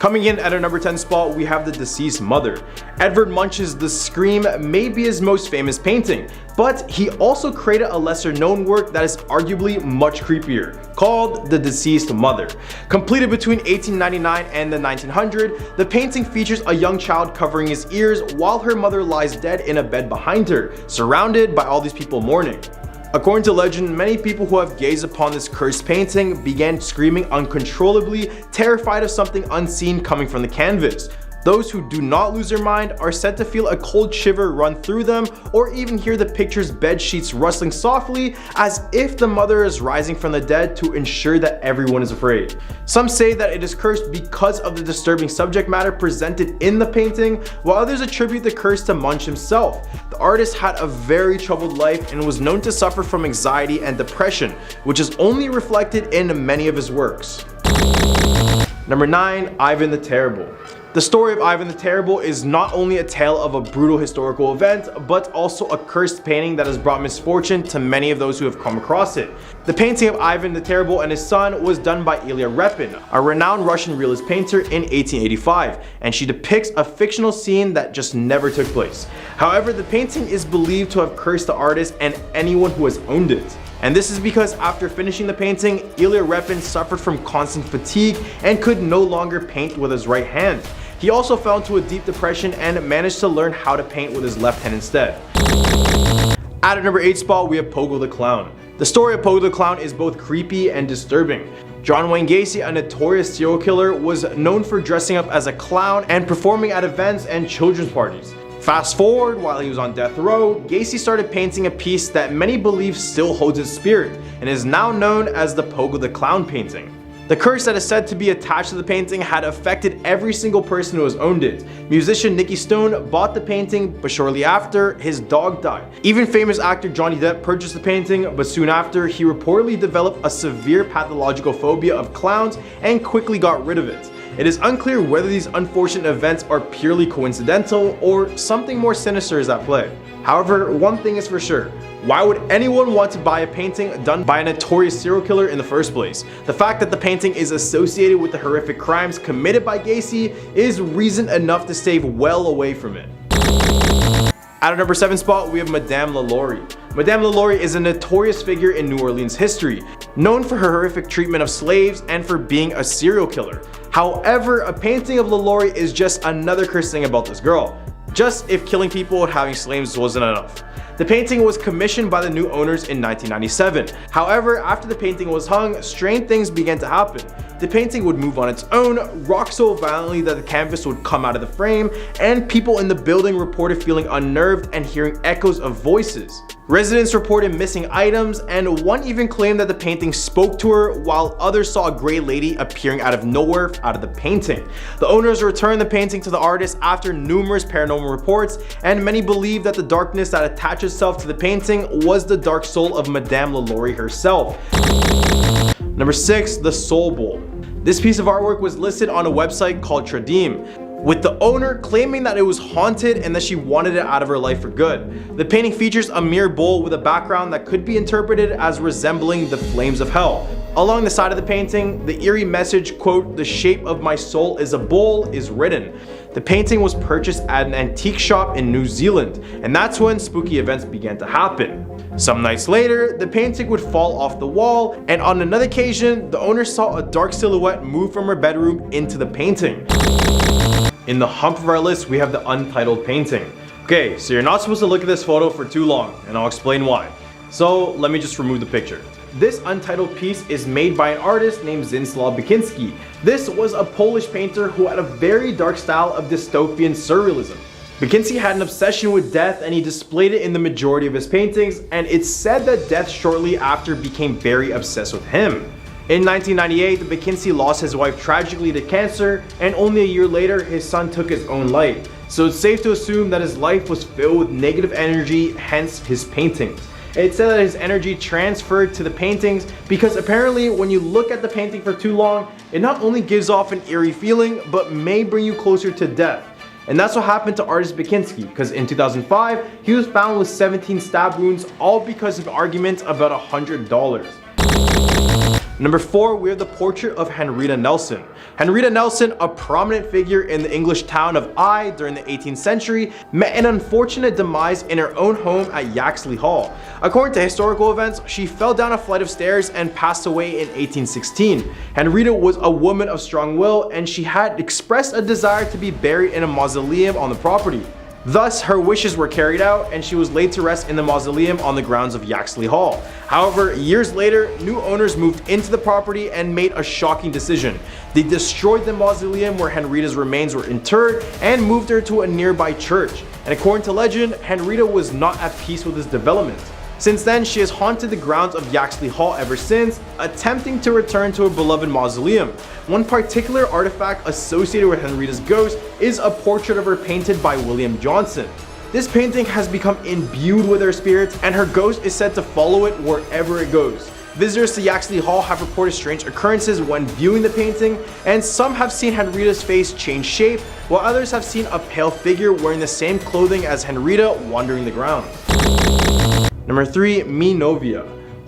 Coming in at our number 10 spot, we have the deceased mother. Edvard Munch's The Scream may be his most famous painting, but he also created a lesser known work that is arguably much creepier, called The Deceased Mother. Completed between 1899 and the 1900, the painting features a young child covering his ears while her mother lies dead in a bed behind her, surrounded by all these people mourning. According to legend, many people who have gazed upon this cursed painting began screaming uncontrollably, terrified of something unseen coming from the canvas. Those who do not lose their mind are said to feel a cold shiver run through them, or even hear the picture's bed sheets rustling softly as if the mother is rising from the dead to ensure that everyone is afraid. Some say that it is cursed because of the disturbing subject matter presented in the painting, while others attribute the curse to Munch himself. The artist had a very troubled life and was known to suffer from anxiety and depression, which is only reflected in many of his works. Number 9. Ivan the Terrible. The story of Ivan the Terrible is not only a tale of a brutal historical event, but also a cursed painting that has brought misfortune to many of those who have come across it. The painting of Ivan the Terrible and his son was done by Ilya Repin, a renowned Russian realist painter in 1885, and she depicts a fictional scene that just never took place. However, the painting is believed to have cursed the artist and anyone who has owned it. And this is because after finishing the painting, Ilya Repin suffered from constant fatigue and could no longer paint with his right hand. He also fell into a deep depression and managed to learn how to paint with his left hand instead. At our number 8 spot, we have Pogo the Clown. The story of Pogo the Clown is both creepy and disturbing. John Wayne Gacy, a notorious serial killer, was known for dressing up as a clown and performing at events and children's parties. Fast forward, while he was on death row, Gacy started painting a piece that many believe still holds his spirit and is now known as the Pogo the Clown painting. The curse that is said to be attached to the painting had affected every single person who has owned it. Musician Nicky Stone bought the painting, but shortly after, his dog died. Even famous actor Johnny Depp purchased the painting, but soon after, he reportedly developed a severe pathological phobia of clowns and quickly got rid of it. It is unclear whether these unfortunate events are purely coincidental or something more sinister is at play. However, one thing is for sure. Why would anyone want to buy a painting done by a notorious serial killer in the first place? The fact that the painting is associated with the horrific crimes committed by Gacy is reason enough to stay well away from it. At our number 7 spot, we have Madame LaLaurie. Madame LaLaurie is a notorious figure in New Orleans history, known for her horrific treatment of slaves and for being a serial killer. However, a painting of LaLaurie is just another cursed thing about this girl. Just if killing people and having slaves wasn't enough. The painting was commissioned by the new owners in 1997. However, after the painting was hung, strange things began to happen. The painting would move on its own, rock so violently that the canvas would come out of the frame, and people in the building reported feeling unnerved and hearing echoes of voices. Residents reported missing items, and one even claimed that the painting spoke to her, while others saw a gray lady appearing out of nowhere out of the painting. The owners returned the painting to the artist after numerous paranormal reports, and many believe that the darkness that attached itself to the painting was the dark soul of Madame LaLaurie herself. Number 6. The Soul Bowl. This piece of artwork was listed on a website called Tradim, with the owner claiming that it was haunted and that she wanted it out of her life for good. The painting features a mere bowl with a background that could be interpreted as resembling the flames of hell. Along the side of the painting, the eerie message, quote, "The shape of my soul is a bowl," is written. The painting was purchased at an antique shop in New Zealand, and that's when spooky events began to happen. Some nights later, the painting would fall off the wall, and on another occasion, the owner saw a dark silhouette move from her bedroom into the painting. In the hump of our list, we have the untitled painting. Okay, so you're not supposed to look at this photo for too long, and I'll explain why. So let me just remove the picture. This untitled piece is made by an artist named Zdzisław Beksiński. This was a Polish painter who had a very dark style of dystopian surrealism. Beksiński had an obsession with death, and he displayed it in the majority of his paintings, and it's said that death shortly after became very obsessed with him. In 1998, Beksiński lost his wife tragically to cancer, and only a year later, his son took his own life. So it's safe to assume that his life was filled with negative energy, hence his paintings. It's said that his energy transferred to the paintings because apparently when you look at the painting for too long, it not only gives off an eerie feeling, but may bring you closer to death. And that's what happened to artist Beksiński, because in 2005, he was found with 17 stab wounds, all because of arguments about $100. Number 4, we have the portrait of Henrietta Nelson. Henrietta Nelson, a prominent figure in the English town of Eye during the 18th century, met an unfortunate demise in her own home at Yaxley Hall. According to historical events, she fell down a flight of stairs and passed away in 1816. Henrietta was a woman of strong will, and she had expressed a desire to be buried in a mausoleum on the property. Thus, her wishes were carried out and she was laid to rest in the mausoleum on the grounds of Yaxley Hall. However, years later, new owners moved into the property and made a shocking decision. They destroyed the mausoleum where Henrietta's remains were interred and moved her to a nearby church. And according to legend, Henrietta was not at peace with this development. Since then, she has haunted the grounds of Yaxley Hall ever since, attempting to return to her beloved mausoleum. One particular artifact associated with Henrietta's ghost is a portrait of her painted by William Johnson. This painting has become imbued with her spirit, and her ghost is said to follow it wherever it goes. Visitors to Yaxley Hall have reported strange occurrences when viewing the painting, and some have seen Henrietta's face change shape, while others have seen a pale figure wearing the same clothing as Henrietta wandering the grounds. Number 3. Mi Novia.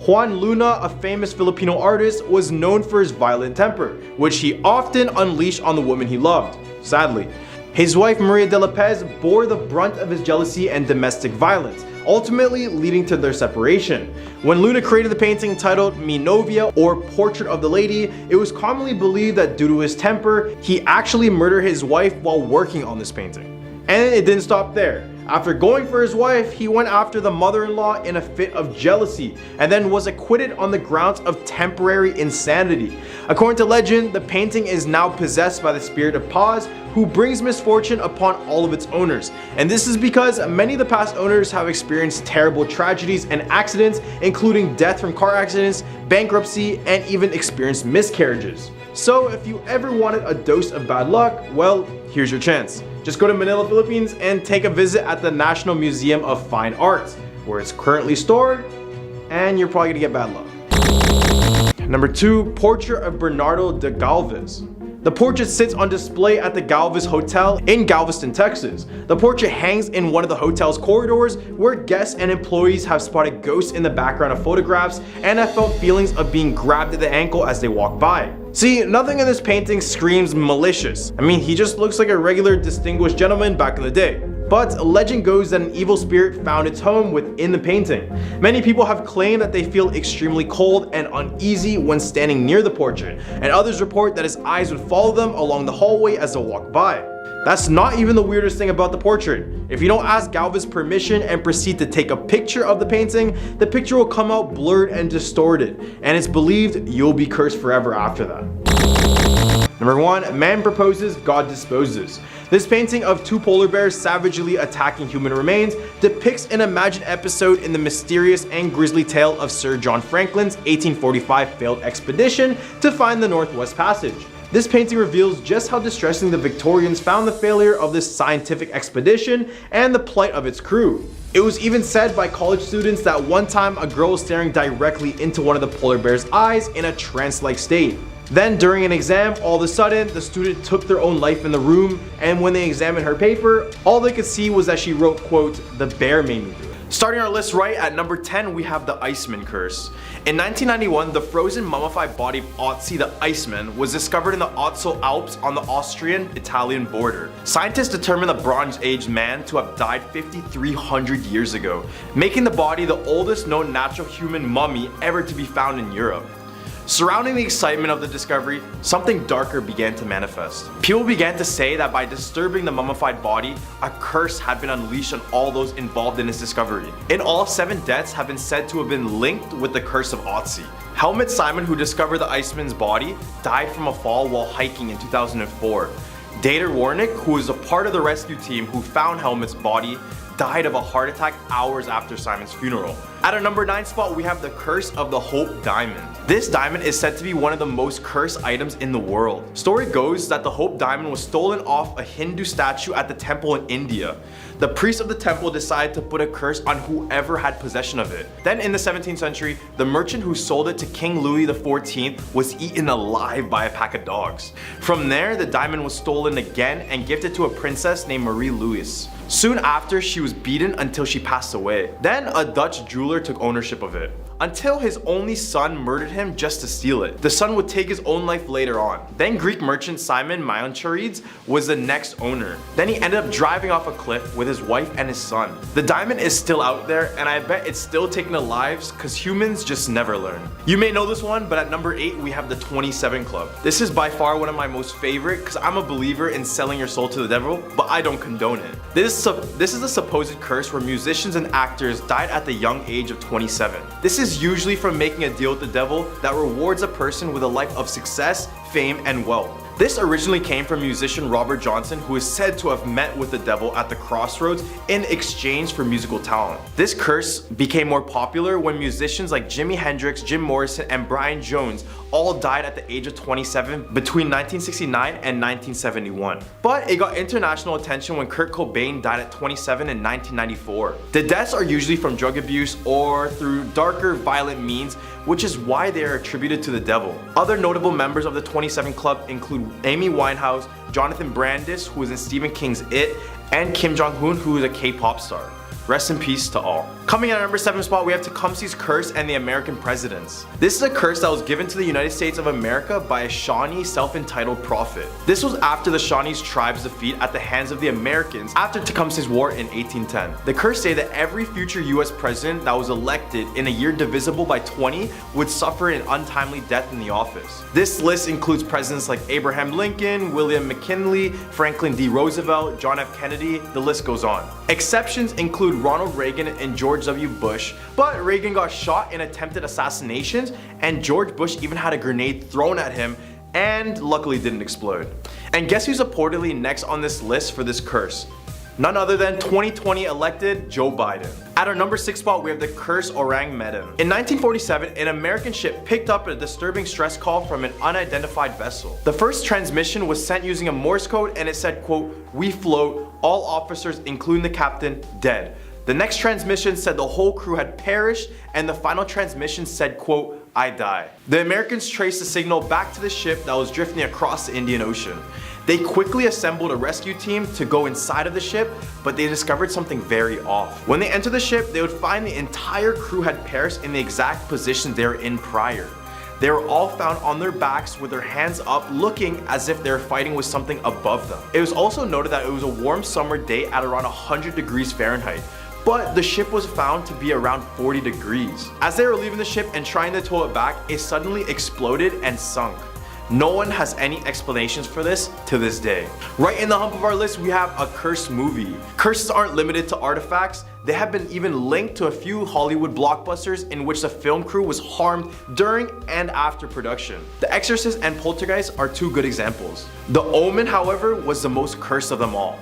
Juan Luna, a famous Filipino artist, was known for his violent temper, which he often unleashed on the woman he loved, sadly. His wife Maria de Lopez bore the brunt of his jealousy and domestic violence, ultimately leading to their separation. When Luna created the painting titled Mi Novia, or Portrait of the Lady, it was commonly believed that due to his temper, he actually murdered his wife while working on this painting. And it didn't stop there. After going for his wife, he went after the mother-in-law in a fit of jealousy and then was acquitted on the grounds of temporary insanity. According to legend, the painting is now possessed by the spirit of Paz, who brings misfortune upon all of its owners. And this is because many of the past owners have experienced terrible tragedies and accidents, including death from car accidents, bankruptcy, and even experienced miscarriages. So if you ever wanted a dose of bad luck, well, here's your chance. Just go to Manila, Philippines and take a visit at the National Museum of Fine Arts, where it's currently stored, and you're probably gonna get bad luck. Number 2. Portrait of Bernardo de Galvez. The portrait sits on display at the Galvez Hotel in Galveston, Texas. The portrait hangs in one of the hotel's corridors, where guests and employees have spotted ghosts in the background of photographs and have felt feelings of being grabbed at the ankle as they walk by. See, nothing in this painting screams malicious. I mean, he just looks like a regular distinguished gentleman back in the day. But legend goes that an evil spirit found its home within the painting. Many people have claimed that they feel extremely cold and uneasy when standing near the portrait, and others report that his eyes would follow them along the hallway as they walk by. That's not even the weirdest thing about the portrait. If you don't ask Galvez permission and proceed to take a picture of the painting, the picture will come out blurred and distorted, and it's believed you'll be cursed forever after that. Number 1. Man proposes, God disposes. This painting of two polar bears savagely attacking human remains depicts an imagined episode in the mysterious and grisly tale of Sir John Franklin's 1845 failed expedition to find the Northwest Passage. This painting reveals just how distressing the Victorians found the failure of this scientific expedition and the plight of its crew. It was even said by college students that one time a girl was staring directly into one of the polar bear's eyes in a trance-like state. Then during an exam, all of a sudden, the student took their own life in the room, and when they examined her paper, all they could see was that she wrote, quote, "The bear made me do it." Starting our list right at number 10, we have the Iceman Curse. In 1991, the frozen mummified body of Otzi the Iceman was discovered in the Otso Alps on the Austrian-Italian border. Scientists determined the Bronze Age man to have died 5,300 years ago, making the body the oldest known natural human mummy ever to be found in Europe. Surrounding the excitement of the discovery, something darker began to manifest. People began to say that by disturbing the mummified body, a curse had been unleashed on all those involved in its discovery. In all, 7 deaths have been said to have been linked with the curse of Otzi. Helmut Simon, who discovered the Iceman's body, died from a fall while hiking in 2004. Dieter Warnick, who was a part of the rescue team who found Helmut's body, died of a heart attack hours after Simon's funeral. At our number 9 spot, we have the Curse of the Hope Diamond. This diamond is said to be one of the most cursed items in the world. Story goes that the Hope Diamond was stolen off a Hindu statue at the temple in India. The priest of the temple decided to put a curse on whoever had possession of it. Then in the 17th century, the merchant who sold it to King Louis XIV was eaten alive by a pack of dogs. From there, the diamond was stolen again and gifted to a princess named Marie Louise. Soon after, she was beaten until she passed away. Then a Dutch jeweler took ownership of it. until his only son murdered him just to steal it. The son would take his own life later on. Then Greek merchant Simon Mioncharides was the next owner. Then he ended up driving off a cliff with his wife and his son. The diamond is still out there, and I bet it's still taking the lives because humans just never learn. You may know this one, but at number 8 we have the 27 Club. This is by far one of my most favorite because I'm a believer in selling your soul to the devil, but I don't condone it. This is a supposed curse where musicians and actors died at the young age of 27. This is usually from making a deal with the devil that rewards a person with a life of success, fame, and wealth. This originally came from musician Robert Johnson, who is said to have met with the devil at the crossroads in exchange for musical talent. This curse became more popular when musicians like Jimi Hendrix, Jim Morrison, and Brian Jones all died at the age of 27 between 1969 and 1971. But it got international attention when Kurt Cobain died at 27 in 1994. The deaths are usually from drug abuse or through darker, violent means, which is why they are attributed to the devil. Other notable members of the 27 Club include Amy Winehouse, Jonathan Brandis, who is in Stephen King's It, and Kim Jong-un, who is a K-pop star. Rest in peace to all. Coming in at number 7 spot, we have Tecumseh's Curse and the American Presidents. This is a curse that was given to the United States of America by a Shawnee self-entitled prophet. This was after the Shawnees tribe's defeat at the hands of the Americans after Tecumseh's War in 1810. The curse stated that every future US president that was elected in a year divisible by 20 would suffer an untimely death in the office. This list includes presidents like Abraham Lincoln, William McKinley, Franklin D. Roosevelt, John F. Kennedy, the list goes on. Exceptions include Ronald Reagan and George W. Bush, but Reagan got shot in attempted assassinations, and George Bush even had a grenade thrown at him and luckily didn't explode. And guess who's reportedly next on this list for this curse? None other than 2020 elected Joe Biden. At our number 6 spot, we have the curse Orang Medan. In 1947, an American ship picked up a disturbing stress call from an unidentified vessel. The first transmission was sent using a Morse code, and it said, quote, "We float, all officers including the captain dead." The next transmission said the whole crew had perished, and the final transmission said, quote, "I die." The Americans traced the signal back to the ship that was drifting across the Indian Ocean. They quickly assembled a rescue team to go inside of the ship, but they discovered something very off. When they entered the ship, they would find the entire crew had perished in the exact position they were in prior. They were all found on their backs with their hands up, looking as if they were fighting with something above them. It was also noted that it was a warm summer day at around 100 degrees Fahrenheit. But the ship was found to be around 40 degrees. As they were leaving the ship and trying to tow it back, it suddenly exploded and sunk. No one has any explanations for this to this day. Right in the hump of our list, we have a cursed movie. Curses aren't limited to artifacts. They have been even linked to a few Hollywood blockbusters in which the film crew was harmed during and after production. The Exorcist and Poltergeist are two good examples. The Omen, however, was the most cursed of them all.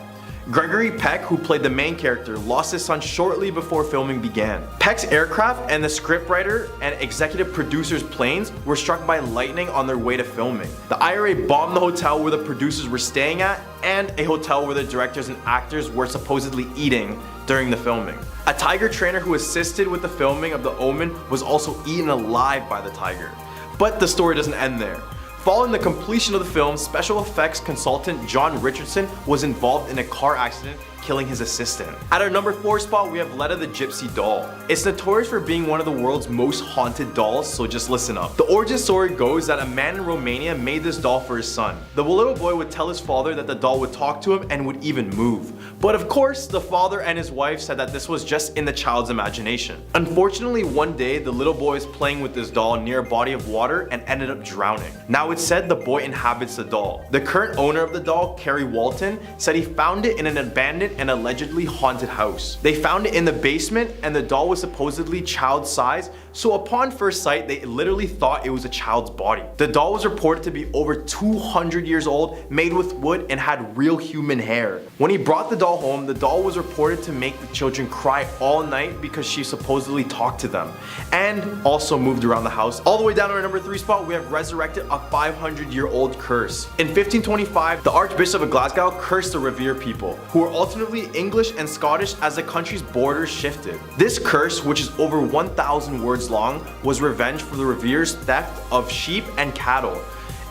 Gregory Peck, who played the main character, lost his son shortly before filming began. Peck's aircraft and the scriptwriter and executive producer's planes were struck by lightning on their way to filming. The IRA bombed the hotel where the producers were staying at and a hotel where the directors and actors were supposedly eating during the filming. A tiger trainer who assisted with the filming of The Omen was also eaten alive by the tiger. But the story doesn't end there. Following the completion of the film, special effects consultant John Richardson was involved in a car accident, killing his assistant. At our number 4 spot, we have Letta the Gypsy doll. It's notorious for being one of the world's most haunted dolls, so just listen up. The origin story goes that a man in Romania made this doll for his son. The little boy would tell his father that the doll would talk to him and would even move. But of course, the father and his wife said that this was just in the child's imagination. Unfortunately, one day, the little boy was playing with this doll near a body of water and ended up drowning. Now it's said the boy inhabits the doll. The current owner of the doll, Kerry Walton, said he found it in an abandoned and allegedly haunted house. They found it in the basement, and the doll was supposedly child size, so upon first sight they literally thought it was a child's body. The doll was reported to be over 200 years old, made with wood, and had real human hair. When he brought the doll home, the doll was reported to make the children cry all night because she supposedly talked to them, and also moved around the house. All the way down to our number 3 spot, we have resurrected a 500-year-old curse. In 1525, the Archbishop of Glasgow cursed the Revere people, who were alternately English and Scottish as the country's borders shifted. This curse, which is over 1,000 words long, was revenge for the Revere's theft of sheep and cattle.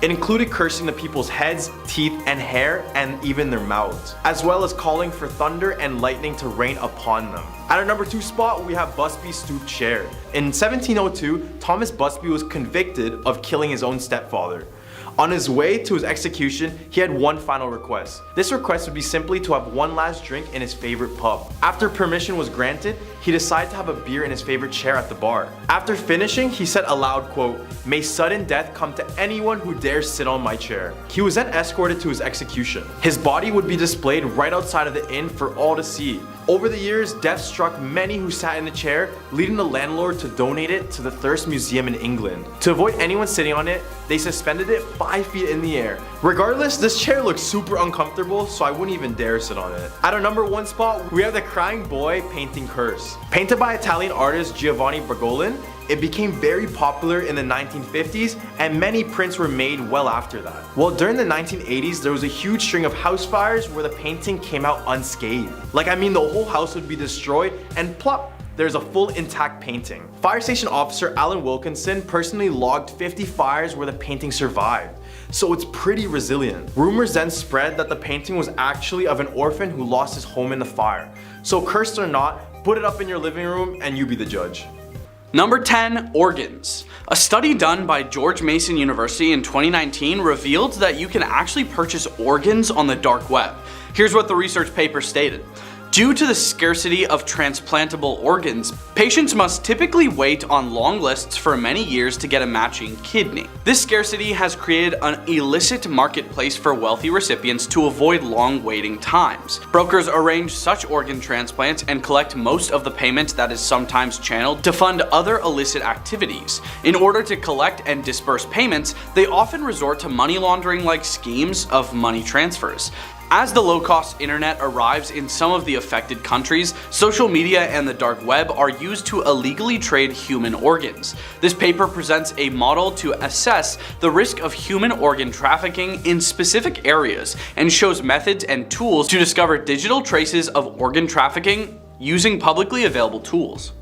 It included cursing the people's heads, teeth, and hair, and even their mouths, as well as calling for thunder and lightning to rain upon them. At our number 2 spot, we have Busby's stoop chair. In 1702, Thomas Busby was convicted of killing his own stepfather. On his way to his execution, he had one final request. This request would be simply to have one last drink in his favorite pub. After permission was granted, he decided to have a beer in his favorite chair at the bar. After finishing, he said aloud, quote, "May sudden death come to anyone who dares sit on my chair." He was then escorted to his execution. His body would be displayed right outside of the inn for all to see. Over the years, death struck many who sat in the chair, leading the landlord to donate it to the Thirst Museum in England. To avoid anyone sitting on it, they suspended it 5 feet in the air. Regardless, this chair looks super uncomfortable, so I wouldn't even dare sit on it. At our number 1 spot, we have the Crying Boy painting curse. Painted by Italian artist Giovanni Bergolin, it became very popular in the 1950s, and many prints were made well after that. Well, during the 1980s, there was a huge string of house fires where the painting came out unscathed. The whole house would be destroyed, and plop, there's a full intact painting. Fire station officer Alan Wilkinson personally logged 50 fires where the painting survived, so it's pretty resilient. Rumors then spread that the painting was actually of an orphan who lost his home in the fire. So cursed or not, put it up in your living room and you be the judge. Number 10, organs. A study done by George Mason University in 2019 revealed that you can actually purchase organs on the dark web. Here's what the research paper stated. Due to the scarcity of transplantable organs, patients must typically wait on long lists for many years to get a matching kidney. This scarcity has created an illicit marketplace for wealthy recipients to avoid long waiting times. Brokers arrange such organ transplants and collect most of the payment that is sometimes channeled to fund other illicit activities. In order to collect and disperse payments, they often resort to money laundering-like schemes of money transfers. As the low-cost internet arrives in some of the affected countries, social media and the dark web are used to illegally trade human organs. This paper presents a model to assess the risk of human organ trafficking in specific areas and shows methods and tools to discover digital traces of organ trafficking using publicly available tools.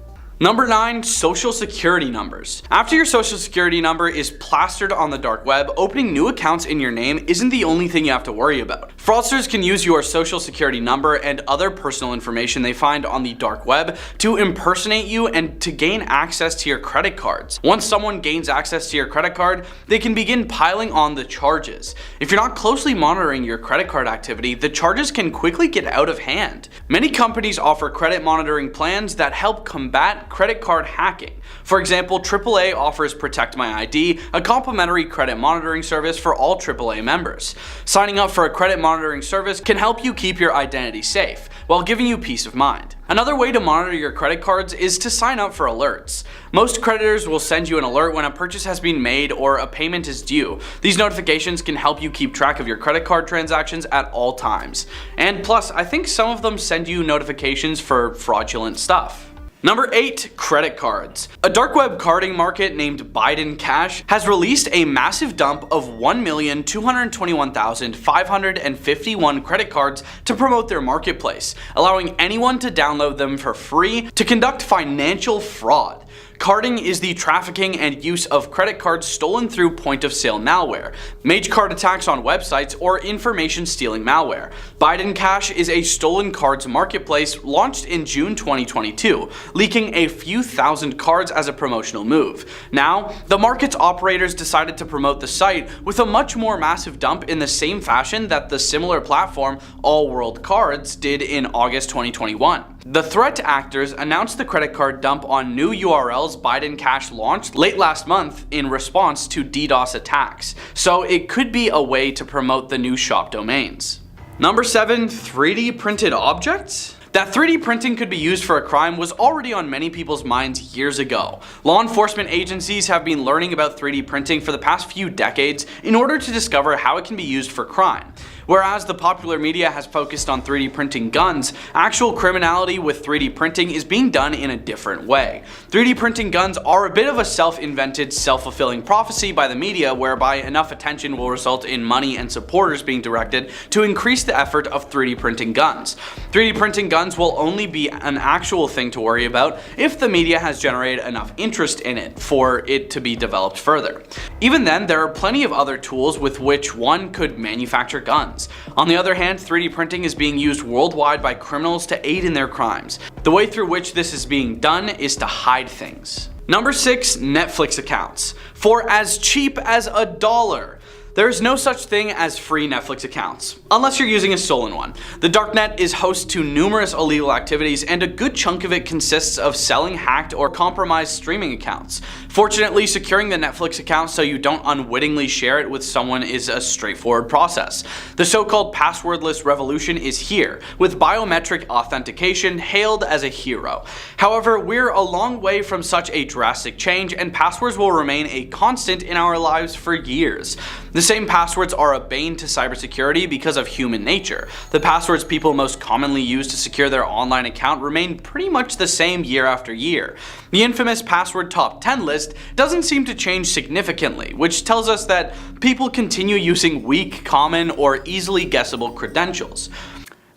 Number 9, social security numbers. After your social security number is plastered on the dark web, opening new accounts in your name isn't the only thing you have to worry about. Fraudsters can use your social security number and other personal information they find on the dark web to impersonate you and to gain access to your credit cards. Once someone gains access to your credit card, they can begin piling on the charges. If you're not closely monitoring your credit card activity, the charges can quickly get out of hand. Many companies offer credit monitoring plans that help combat credit card hacking. For example, AAA offers Protect My ID, a complimentary credit monitoring service for all AAA members. Signing up for a credit monitoring service can help you keep your identity safe, while giving you peace of mind. Another way to monitor your credit cards is to sign up for alerts. Most creditors will send you an alert when a purchase has been made or a payment is due. These notifications can help you keep track of your credit card transactions at all times. And plus, I think some of them send you notifications for fraudulent stuff. Number 8, credit cards. A dark web carding market named Biden Cash has released a massive dump of 1,221,551 credit cards to promote their marketplace, allowing anyone to download them for free to conduct financial fraud. Carding is the trafficking and use of credit cards stolen through point-of-sale malware, mage card attacks on websites, or information-stealing malware. Biden Cash is a stolen cards marketplace launched in June 2022, leaking a few thousand cards as a promotional move. Now, the market's operators decided to promote the site with a much more massive dump in the same fashion that the similar platform All World Cards did in August 2021. The threat actors announced the credit card dump on new URLs Biden Cash launched late last month in response to DDoS attacks, so it could be a way to promote the new shop domains. Number 7, 3D printed objects? That 3D printing could be used for a crime was already on many people's minds years ago. Law enforcement agencies have been learning about 3D printing for the past few decades in order to discover how it can be used for crime. Whereas the popular media has focused on 3D printing guns, actual criminality with 3D printing is being done in a different way. 3D printing guns are a bit of a self-invented, self-fulfilling prophecy by the media, whereby enough attention will result in money and supporters being directed to increase the effort of 3D printing guns. 3D printing guns will only be an actual thing to worry about if the media has generated enough interest in it for it to be developed further. Even then, there are plenty of other tools with which one could manufacture guns. On the other hand, 3D printing is being used worldwide by criminals to aid in their crimes. The way through which this is being done is to hide things. Number 6, Netflix accounts. For as cheap as $1. There is no such thing as free Netflix accounts, unless you're using a stolen one. The darknet is host to numerous illegal activities, and a good chunk of it consists of selling hacked or compromised streaming accounts. Fortunately, securing the Netflix account so you don't unwittingly share it with someone is a straightforward process. The so-called passwordless revolution is here, with biometric authentication hailed as a hero. However, we're a long way from such a drastic change, and passwords will remain a constant in our lives for years. The same passwords are a bane to cybersecurity because of human nature. The passwords people most commonly use to secure their online account remain pretty much the same year after year. The infamous password top 10 list doesn't seem to change significantly, which tells us that people continue using weak, common, or easily guessable credentials.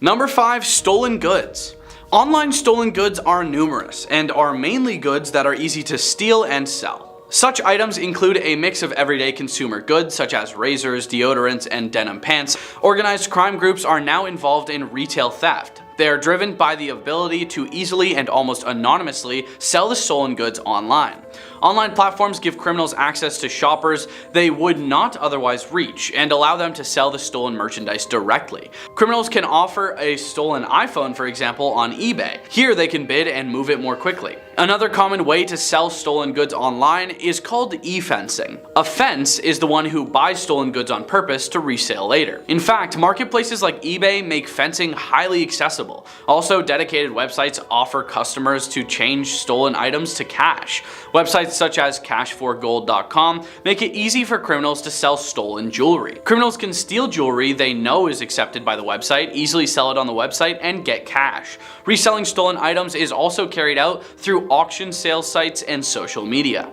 Number 5, stolen goods. Online stolen goods are numerous, and are mainly goods that are easy to steal and sell. Such items include a mix of everyday consumer goods such as razors, deodorants, and denim pants. Organized crime groups are now involved in retail theft. They are driven by the ability to easily and almost anonymously sell the stolen goods online. Online platforms give criminals access to shoppers they would not otherwise reach, and allow them to sell the stolen merchandise directly. Criminals can offer a stolen iPhone, for example, on eBay. Here they can bid and move it more quickly. Another common way to sell stolen goods online is called e-fencing. A fence is the one who buys stolen goods on purpose to resale later. In fact, marketplaces like eBay make fencing highly accessible. Also, dedicated websites offer customers to change stolen items to cash. Websites such as cash4gold.com make it easy for criminals to sell stolen jewelry. Criminals can steal jewelry they know is accepted by the website, easily sell it on the website, and get cash. Reselling stolen items is also carried out through auction sales sites and social media.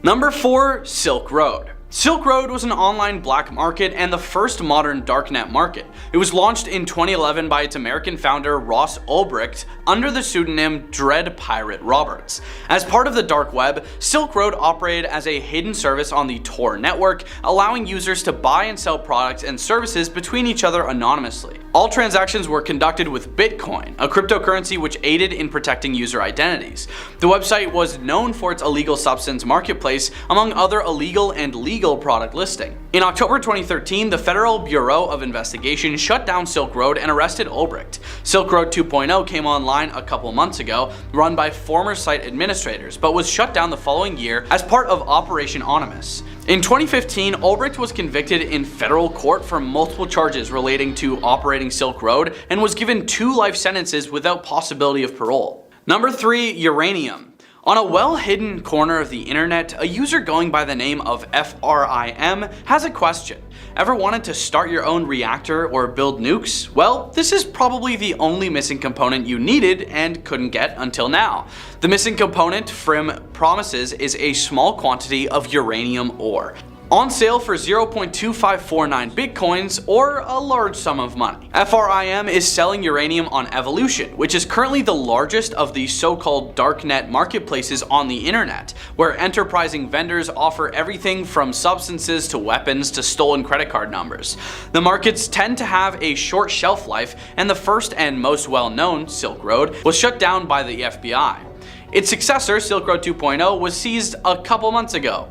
Number 4, Silk Road. Silk Road was an online black market and the first modern darknet market. It was launched in 2011 by its American founder Ross Ulbricht under the pseudonym Dread Pirate Roberts. As part of the dark web, Silk Road operated as a hidden service on the Tor network, allowing users to buy and sell products and services between each other anonymously. All transactions were conducted with Bitcoin, a cryptocurrency which aided in protecting user identities. The website was known for its illegal substance marketplace, among other illegal and legal product listing. In October 2013, the Federal Bureau of Investigation shut down Silk Road and arrested Ulbricht. Silk Road 2.0 came online a couple months ago, run by former site administrators, but was shut down the following year as part of Operation Onimus. In 2015, Ulbricht was convicted in federal court for multiple charges relating to operating Silk Road and was given 2 life sentences without possibility of parole. Number 3, uranium. On a well-hidden corner of the internet, a user going by the name of FRIM has a question. Ever wanted to start your own reactor or build nukes? Well, this is probably the only missing component you needed and couldn't get until now. The missing component FRIM promises is a small quantity of uranium ore. On sale for 0.2549 bitcoins or a large sum of money. FRIM is selling uranium on Evolution, which is currently the largest of the so-called darknet marketplaces on the internet, where enterprising vendors offer everything from substances to weapons to stolen credit card numbers. The markets tend to have a short shelf life, and the first and most well-known, Silk Road, was shut down by the FBI. Its successor, Silk Road 2.0, was seized a couple months ago.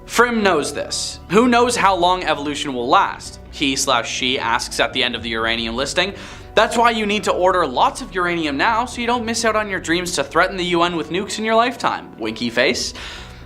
FRIM knows this. Who knows how long Evolution will last? He/she asks at the end of the uranium listing. That's why you need to order lots of uranium now so you don't miss out on your dreams to threaten the UN with nukes in your lifetime. Winky face.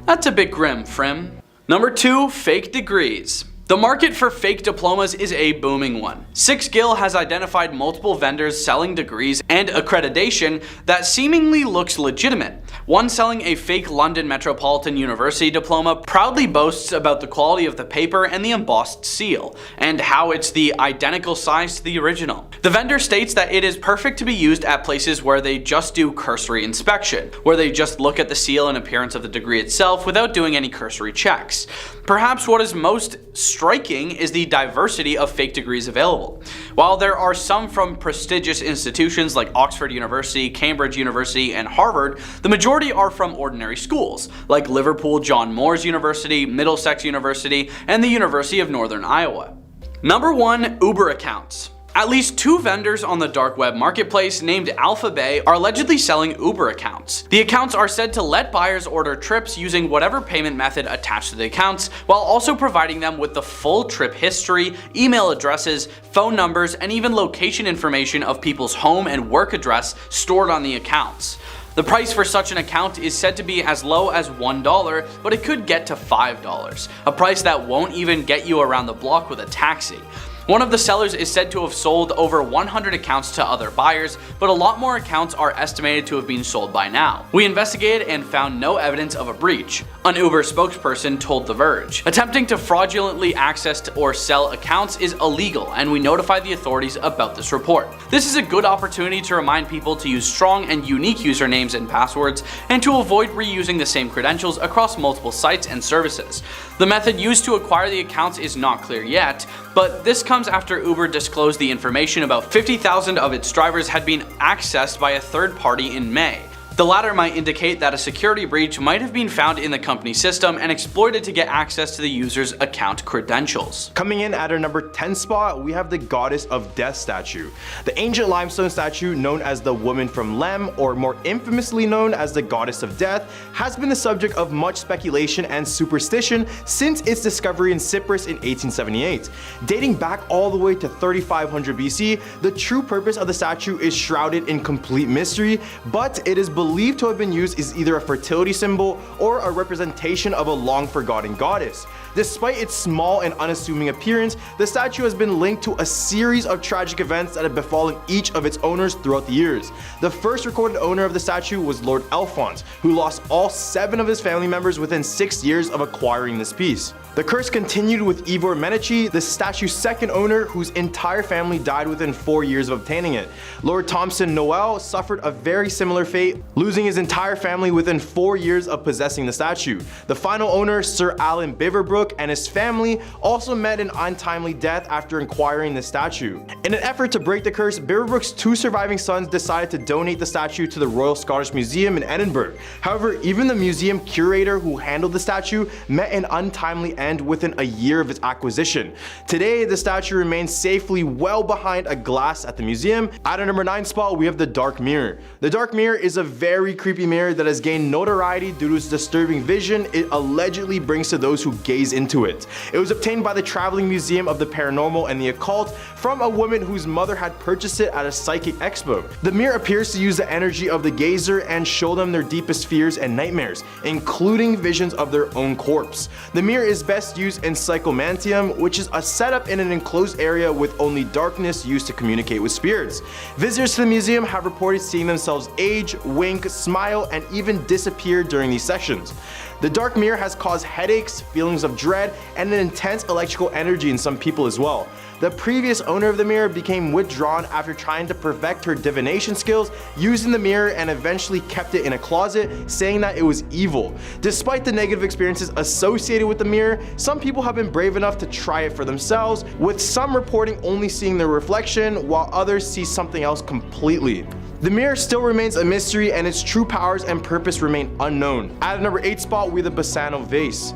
That's a bit grim, FRIM. Number 2, fake degrees. The market for fake diplomas is a booming one. 6Gill has identified multiple vendors selling degrees and accreditation that seemingly looks legitimate. One selling a fake London Metropolitan University diploma proudly boasts about the quality of the paper and the embossed seal, and how it's the identical size to the original. The vendor states that it is perfect to be used at places where they just do cursory inspection, where they just look at the seal and appearance of the degree itself without doing any cursory checks. Perhaps what is most striking is the diversity of fake degrees available. While there are some from prestigious institutions like Oxford University, Cambridge University, and Harvard, the majority are from ordinary schools, like Liverpool John Moores University, Middlesex University, and the University of Northern Iowa. Number 1. Uber accounts. At least 2 vendors on the dark web marketplace named Alphabay are allegedly selling Uber accounts. The accounts are said to let buyers order trips using whatever payment method attached to the accounts, while also providing them with the full trip history, email addresses, phone numbers, and even location information of people's home and work address stored on the accounts. The price for such an account is said to be as low as $1, but it could get to $5, a price that won't even get you around the block with a taxi. One of the sellers is said to have sold over 100 accounts to other buyers, but a lot more accounts are estimated to have been sold by now. We investigated and found no evidence of a breach, an Uber spokesperson told The Verge. Attempting to fraudulently access or sell accounts is illegal, and we notified the authorities about this report. This is a good opportunity to remind people to use strong and unique usernames and passwords, and to avoid reusing the same credentials across multiple sites and services. The method used to acquire the accounts is not clear yet, but this comes after Uber disclosed the information about 50,000 of its drivers had been accessed by a third party in May. The latter might indicate that a security breach might have been found in the company system and exploited to get access to the user's account credentials. Coming in at our number 10 spot, we have the Goddess of Death statue. The ancient limestone statue known as the Woman from Lem, or more infamously known as the Goddess of Death, has been the subject of much speculation and superstition since its discovery in Cyprus in 1878. Dating back all the way to 3500 BC, the true purpose of the statue is shrouded in complete mystery, but it is believed to have been used as either a fertility symbol or a representation of a long-forgotten goddess. Despite its small and unassuming appearance, the statue has been linked to a series of tragic events that have befallen each of its owners throughout the years. The first recorded owner of the statue was Lord Alphonse, who lost all 7 of his family members within 6 years of acquiring this piece. The curse continued with Ivor Medici, the statue's second owner, whose entire family died within 4 years of obtaining it. Lord Thompson Noel suffered a very similar fate, losing his entire family within 4 years of possessing the statue. The final owner, Sir Alan Biverbrook, and his family also met an untimely death after acquiring the statue. In an effort to break the curse, Biverbrook's 2 surviving sons decided to donate the statue to the Royal Scottish Museum in Edinburgh. However, even the museum curator who handled the statue met an untimely end within a year of its acquisition. Today, the statue remains safely well behind a glass at the museum. At our number 9 spot, we have the Dark Mirror. The Dark Mirror is a very creepy mirror that has gained notoriety due to its disturbing vision it allegedly brings to those who gaze into it. It was obtained by the Traveling Museum of the Paranormal and the Occult from a woman whose mother had purchased it at a psychic expo. The mirror appears to use the energy of the gazer and show them their deepest fears and nightmares, including visions of their own corpse. The mirror is best used in psychomantium, which is a setup in an enclosed area with only darkness used to communicate with spirits. Visitors to the museum have reported seeing themselves age, wink, smile, and even disappear during these sessions. The dark mirror has caused headaches, feelings of dread, and an intense electrical energy in some people as well. The previous owner of the mirror became withdrawn after trying to perfect her divination skills using the mirror, and eventually kept it in a closet, saying that it was evil. Despite the negative experiences associated with the mirror, some people have been brave enough to try it for themselves, with some reporting only seeing their reflection, while others see something else completely. The mirror still remains a mystery, and its true powers and purpose remain unknown. At the number 8 spot, we have the Bassano vase.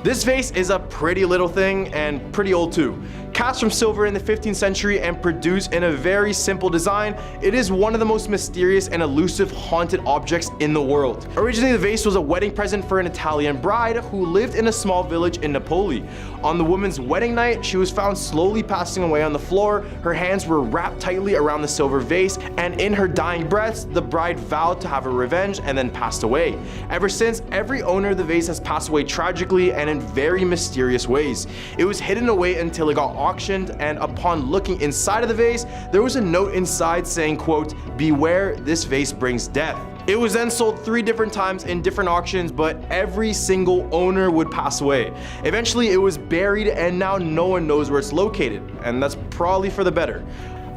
This vase is a pretty little thing and pretty old too. Cast from silver in the 15th century and produced in a very simple design, it is one of the most mysterious and elusive haunted objects in the world. Originally, the vase was a wedding present for an Italian bride who lived in a small village in Napoli. On the woman's wedding night, she was found slowly passing away on the floor. Her hands were wrapped tightly around the silver vase, and in her dying breaths, the bride vowed to have her revenge and then passed away. Ever since, every owner of the vase has passed away tragically and in very mysterious ways. It was hidden away until it got auctioned, and upon looking inside of the vase, there was a note inside saying, quote, "Beware, this vase brings death." It was then sold 3 different times in different auctions, but every single owner would pass away. Eventually it was buried and now no one knows where it's located, and that's probably for the better.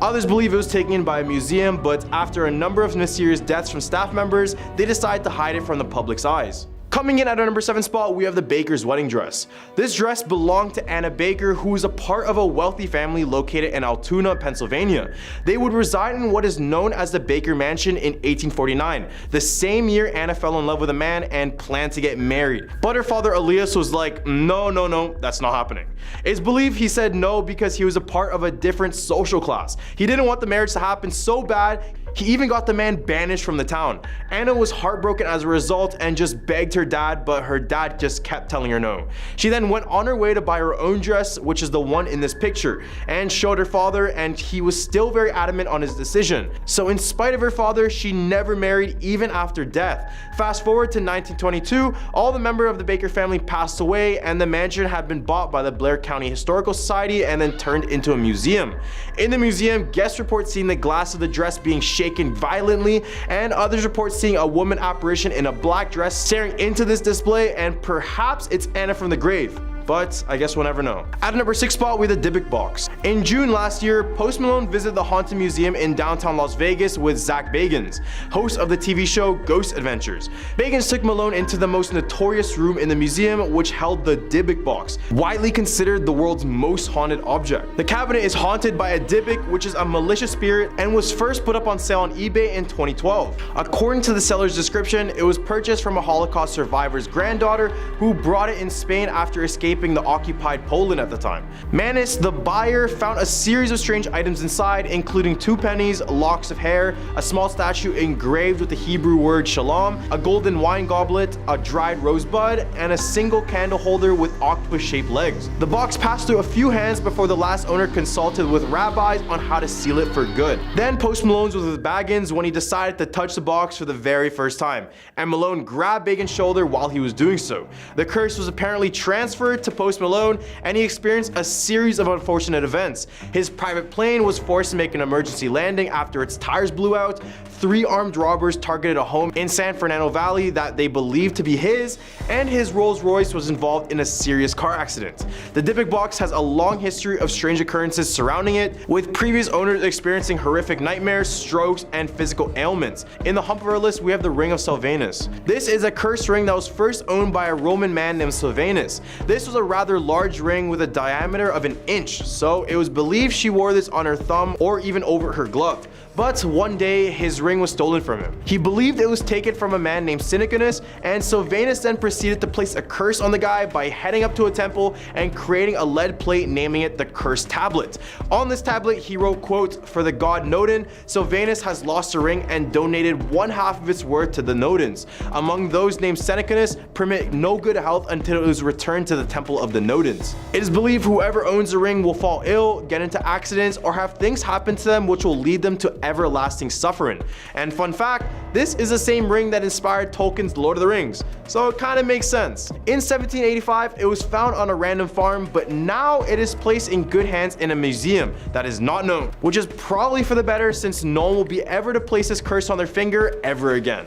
Others believe it was taken in by a museum, but after a number of mysterious deaths from staff members, they decided to hide it from the public's eyes. Coming in at our number 7 spot, we have the Baker's wedding dress. This dress belonged to Anna Baker, who was a part of a wealthy family located in Altoona, Pennsylvania. They would reside in what is known as the Baker Mansion in 1849, the same year Anna fell in love with a man and planned to get married. But her father Elias was like, no, that's not happening. It's believed he said no because he was a part of a different social class. He didn't want the marriage to happen so bad, he even got the man banished from the town. Anna was heartbroken as a result and just begged her dad, but her dad just kept telling her no. She then went on her way to buy her own dress, which is the one in this picture, and showed her father, and he was still very adamant on his decision. So in spite of her father, she never married even after death. Fast forward to 1922, all the members of the Baker family passed away and the mansion had been bought by the Blair County Historical Society and then turned into a museum. In the museum, guests report seeing the glass of the dress being shaken violently, and others report seeing a woman apparition in a black dress staring into this display, and perhaps it's Anna from the grave. But I guess we'll never know. At a number 6 spot, we have the Dybbuk box. In June last year, Post Malone visited the Haunted Museum in downtown Las Vegas with Zach Bagans, host of the TV show Ghost Adventures. Bagans took Malone into the most notorious room in the museum, which held the Dybbuk box, widely considered the world's most haunted object. The cabinet is haunted by a Dybbuk, which is a malicious spirit, and was first put up on sale on eBay in 2012. According to the seller's description, it was purchased from a Holocaust survivor's granddaughter who brought it in Spain after escaping the occupied Poland at the time. Manis, the buyer, found a series of strange items inside, including 2 pennies, locks of hair, a small statue engraved with the Hebrew word shalom, a golden wine goblet, a dried rosebud, and a single candle holder with octopus-shaped legs. The box passed through a few hands before the last owner consulted with rabbis on how to seal it for good. Then Post Malone was with Bagans when he decided to touch the box for the very first time, and Malone grabbed Bagans' shoulder while he was doing so. The curse was apparently transferred to Post Malone, and he experienced a series of unfortunate events. His private plane was forced to make an emergency landing after its tires blew out. 3 armed robbers targeted a home in San Fernando Valley that they believed to be his, and his Rolls Royce was involved in a serious car accident. The Dybbuk box has a long history of strange occurrences surrounding it, with previous owners experiencing horrific nightmares, strokes, and physical ailments. In the hump of our list, we have the Ring of Silvanus. This is a cursed ring that was first owned by a Roman man named Silvanus. This was a rather large ring with a diameter of 1 inch, so it was believed she wore this on her thumb or even over her glove. But one day, his ring was stolen from him. He believed it was taken from a man named Sinicanus, and Silvanus then proceeded to place a curse on the guy by heading up to a temple and creating a lead plate naming it the Cursed Tablet. On this tablet, he wrote, quote, "For the god Nodin, Silvanus has lost a ring and donated 1/2 of its worth to the Nodins. Among those named Sinicanus, permit no good health until it is returned to the temple of the Nodins." It is believed whoever owns the ring will fall ill, get into accidents, or have things happen to them which will lead them to everlasting suffering. And fun fact, this is the same ring that inspired Tolkien's Lord of the Rings, so it kind of makes sense. In 1785, it was found on a random farm, but now it is placed in good hands in a museum that is not known, which is probably for the better since no one will be ever to place this curse on their finger ever again.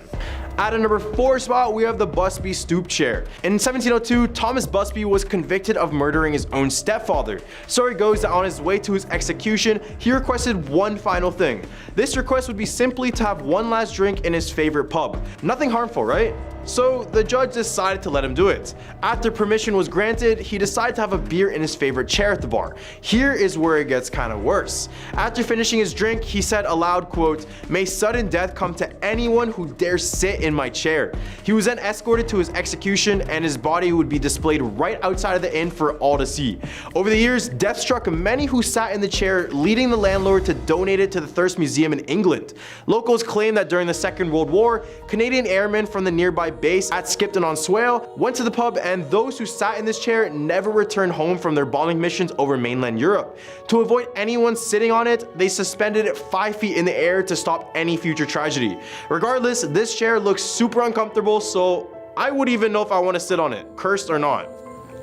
At a number 4 spot, we have the Busby stoop chair. In 1702, Thomas Busby was convicted of murdering his own stepfather. Story goes that on his way to his execution, he requested one final thing. This request would be simply to have one last drink in his favorite pub. Nothing harmful, right? So the judge decided to let him do it. After permission was granted, he decided to have a beer in his favorite chair at the bar. Here is where it gets kind of worse. After finishing his drink, he said aloud, quote, "May sudden death come to anyone who dares sit in my chair." He was then escorted to his execution, and his body would be displayed right outside of the inn for all to see. Over the years, death struck many who sat in the chair, leading the landlord to donate it to the Thirst Museum in England. Locals claim that during the Second World War, Canadian airmen from the nearby base at Skipton-on-Swale went to the pub, and those who sat in this chair never returned home from their bombing missions over mainland Europe. To avoid anyone sitting on it, they suspended it 5 feet in the air to stop any future tragedy. Regardless, this chair looks super uncomfortable, so I wouldn't even know if I want to sit on it, cursed or not.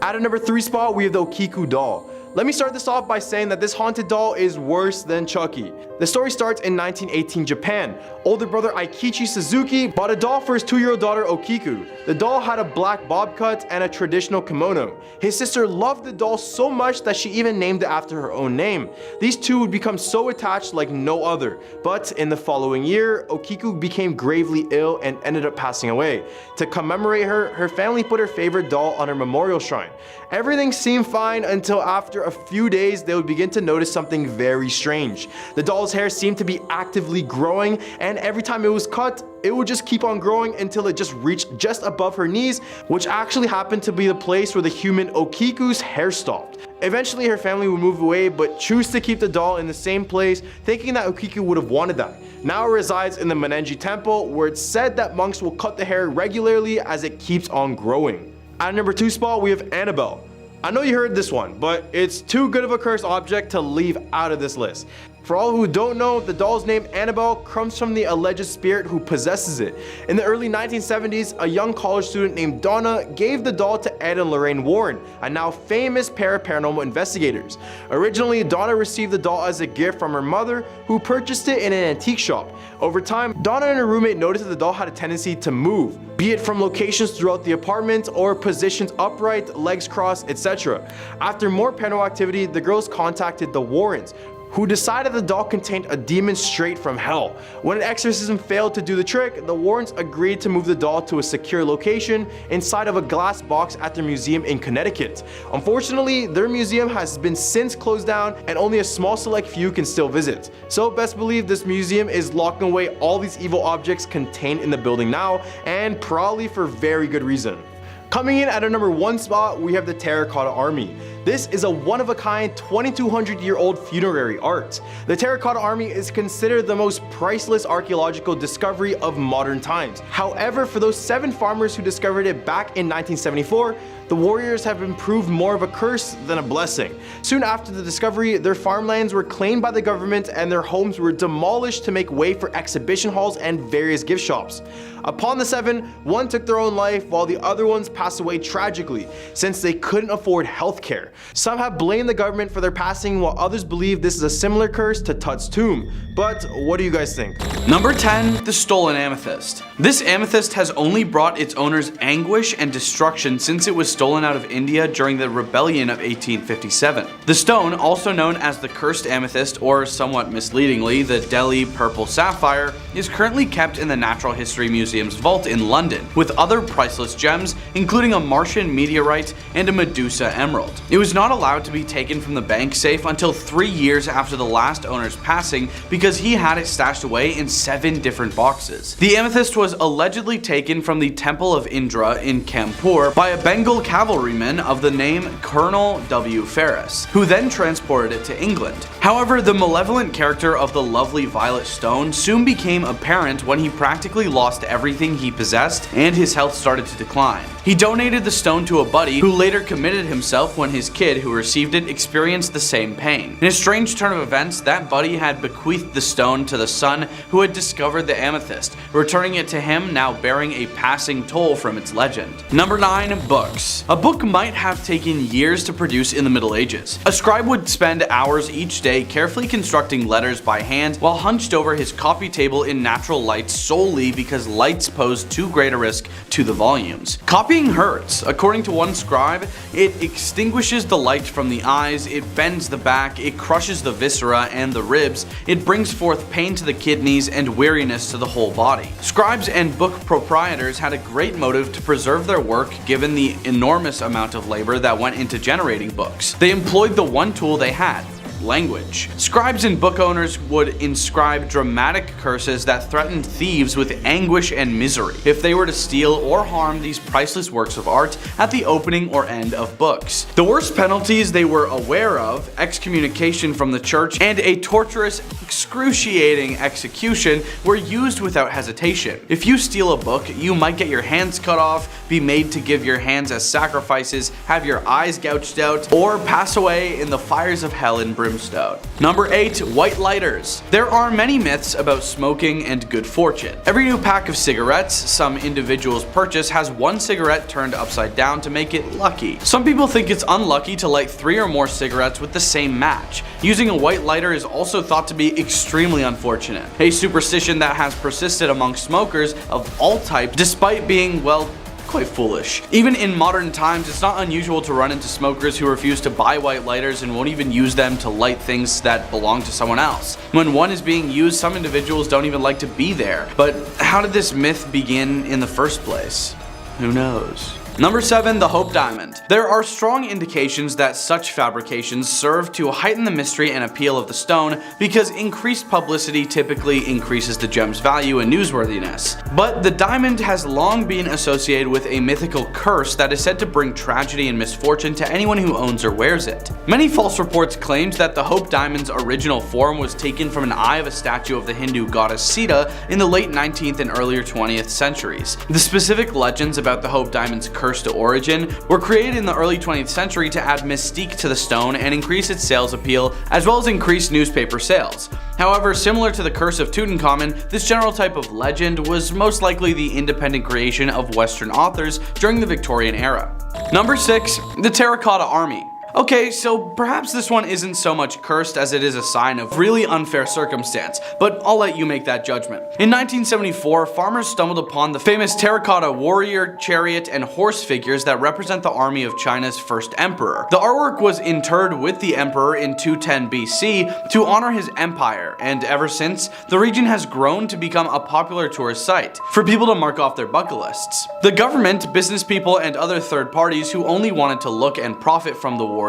At a number 3 spot, we have the Okiku doll. Let me start this off by saying that this haunted doll is worse than Chucky. The story starts in 1918 Japan. Older brother Aikichi Suzuki bought a doll for his 2-year-old daughter Okiku. The doll had a black bob cut and a traditional kimono. His sister loved the doll so much that she even named it after her own name. These two would become so attached like no other. But in the following year, Okiku became gravely ill and ended up passing away. To commemorate her, her family put her favorite doll on her memorial shrine. Everything seemed fine until after a few days they would begin to notice something very strange. The doll's hair seemed to be actively growing, and every time it was cut, it would just keep on growing until it just reached just above her knees, which actually happened to be the place where the human Okiku's hair stopped. Eventually her family would move away but choose to keep the doll in the same place, thinking that Okiku would have wanted that. Now it resides in the Menenji temple, where it's said that monks will cut the hair regularly as it keeps on growing. At number 2 spot, we have Annabelle. I know you heard this one, but it's too good of a cursed object to leave out of this list. For all who don't know, the doll's name Annabelle comes from the alleged spirit who possesses it. In the early 1970s, a young college student named Donna gave the doll to Ed and Lorraine Warren, a now famous pair of paranormal investigators. Originally, Donna received the doll as a gift from her mother, who purchased it in an antique shop. Over time, Donna and her roommate noticed that the doll had a tendency to move, be it from locations throughout the apartment or positions upright, legs crossed, etc. After more paranormal activity, the girls contacted the Warrens, who decided the doll contained a demon straight from hell. When an exorcism failed to do the trick, the Warrens agreed to move the doll to a secure location inside of a glass box at their museum in Connecticut. Unfortunately, their museum has been since closed down and only a small select few can still visit. So best believe this museum is locking away all these evil objects contained in the building now, and probably for very good reason. Coming in at our number 1 spot, we have the Terracotta Army. This is a one-of-a-kind 2200-year-old funerary art. The Terracotta Army is considered the most priceless archaeological discovery of modern times. However, for those 7 farmers who discovered it back in 1974, the warriors have been proved more of a curse than a blessing. Soon after the discovery, their farmlands were claimed by the government and their homes were demolished to make way for exhibition halls and various gift shops. Upon the 7, one took their own life while the other ones passed away tragically, since they couldn't afford healthcare. Some have blamed the government for their passing, while others believe this is a similar curse to Tut's tomb. But what do you guys think? Number 10, the stolen amethyst. This amethyst has only brought its owners anguish and destruction since it was stolen out of India during the rebellion of 1857. The stone, also known as the cursed amethyst, or somewhat misleadingly, the Delhi purple sapphire, is currently kept in the Natural History Museum's vault in London, with other priceless gems, including a Martian meteorite and a Medusa emerald. It was not allowed to be taken from the bank safe until 3 years after the last owner's passing because he had it stashed away in 7 different boxes. The amethyst was allegedly taken from the Temple of Indra in Kanpur by a Bengal cavalryman of the name Colonel W. Ferris, who then transported it to England. However, the malevolent character of the lovely violet stone soon became apparent when he practically lost everything he possessed and his health started to decline. He donated the stone to a buddy who later committed himself when his kid who received it experienced the same pain. In a strange turn of events, that buddy had bequeathed the stone to the son who had discovered the amethyst, returning it to him, now bearing a passing toll from its legend. Number 9, books. A book might have taken years to produce in the Middle Ages. A scribe would spend hours each day carefully constructing letters by hand while hunched over his coffee table in natural light solely because lights posed too great a risk to the volumes. Copying hurts. According to one scribe, it extinguishes the light from the eyes, it bends the back, it crushes the viscera and the ribs, it brings forth pain to the kidneys and weariness to the whole body. Scribes and book proprietors had a great motive to preserve their work given the enormous amount of labor that went into generating books. They employed the one tool they had: language. Scribes and book owners would inscribe dramatic curses that threatened thieves with anguish and misery if they were to steal or harm these priceless works of art at the opening or end of books. The worst penalties they were aware of, excommunication from the church and a torturous, excruciating execution, were used without hesitation. If you steal a book, you might get your hands cut off, be made to give your hands as sacrifices, have your eyes gouged out, or pass away in the fires of hell in brimstone. brimstone. Number 8. White lighters. There are many myths about smoking and good fortune. Every new pack of cigarettes some individuals purchase has one cigarette turned upside down to make it lucky. Some people think it's unlucky to light 3 or more cigarettes with the same match. Using a white lighter is also thought to be extremely unfortunate, a superstition that has persisted among smokers of all types despite being, well, quite foolish. Even in modern times, it's not unusual to run into smokers who refuse to buy white lighters and won't even use them to light things that belong to someone else. When one is being used, some individuals don't even like to be there. But how did this myth begin in the first place? Who knows? Number 7. The Hope Diamond. There are strong indications that such fabrications serve to heighten the mystery and appeal of the stone because increased publicity typically increases the gem's value and newsworthiness. But the diamond has long been associated with a mythical curse that is said to bring tragedy and misfortune to anyone who owns or wears it. Many false reports claimed that the Hope Diamond's original form was taken from an eye of a statue of the Hindu goddess Sita in the late 19th and earlier 20th centuries. The specific legends about the Hope Diamond's cursed origin were created in the early 20th century to add mystique to the stone and increase its sales appeal, as well as increase newspaper sales. However, similar to the Curse of Tutankhamun, this general type of legend was most likely the independent creation of Western authors during the Victorian era. Number 6. The Terracotta Army. Okay, so perhaps this one isn't so much cursed as it is a sign of really unfair circumstance, but I'll let you make that judgment. In 1974, farmers stumbled upon the famous terracotta warrior, chariot, and horse figures that represent the army of China's first emperor. The artwork was interred with the emperor in 210 BC to honor his empire, and ever since, the region has grown to become a popular tourist site for people to mark off their bucket lists. The government, business people, and other third parties who only wanted to look and profit from the warriors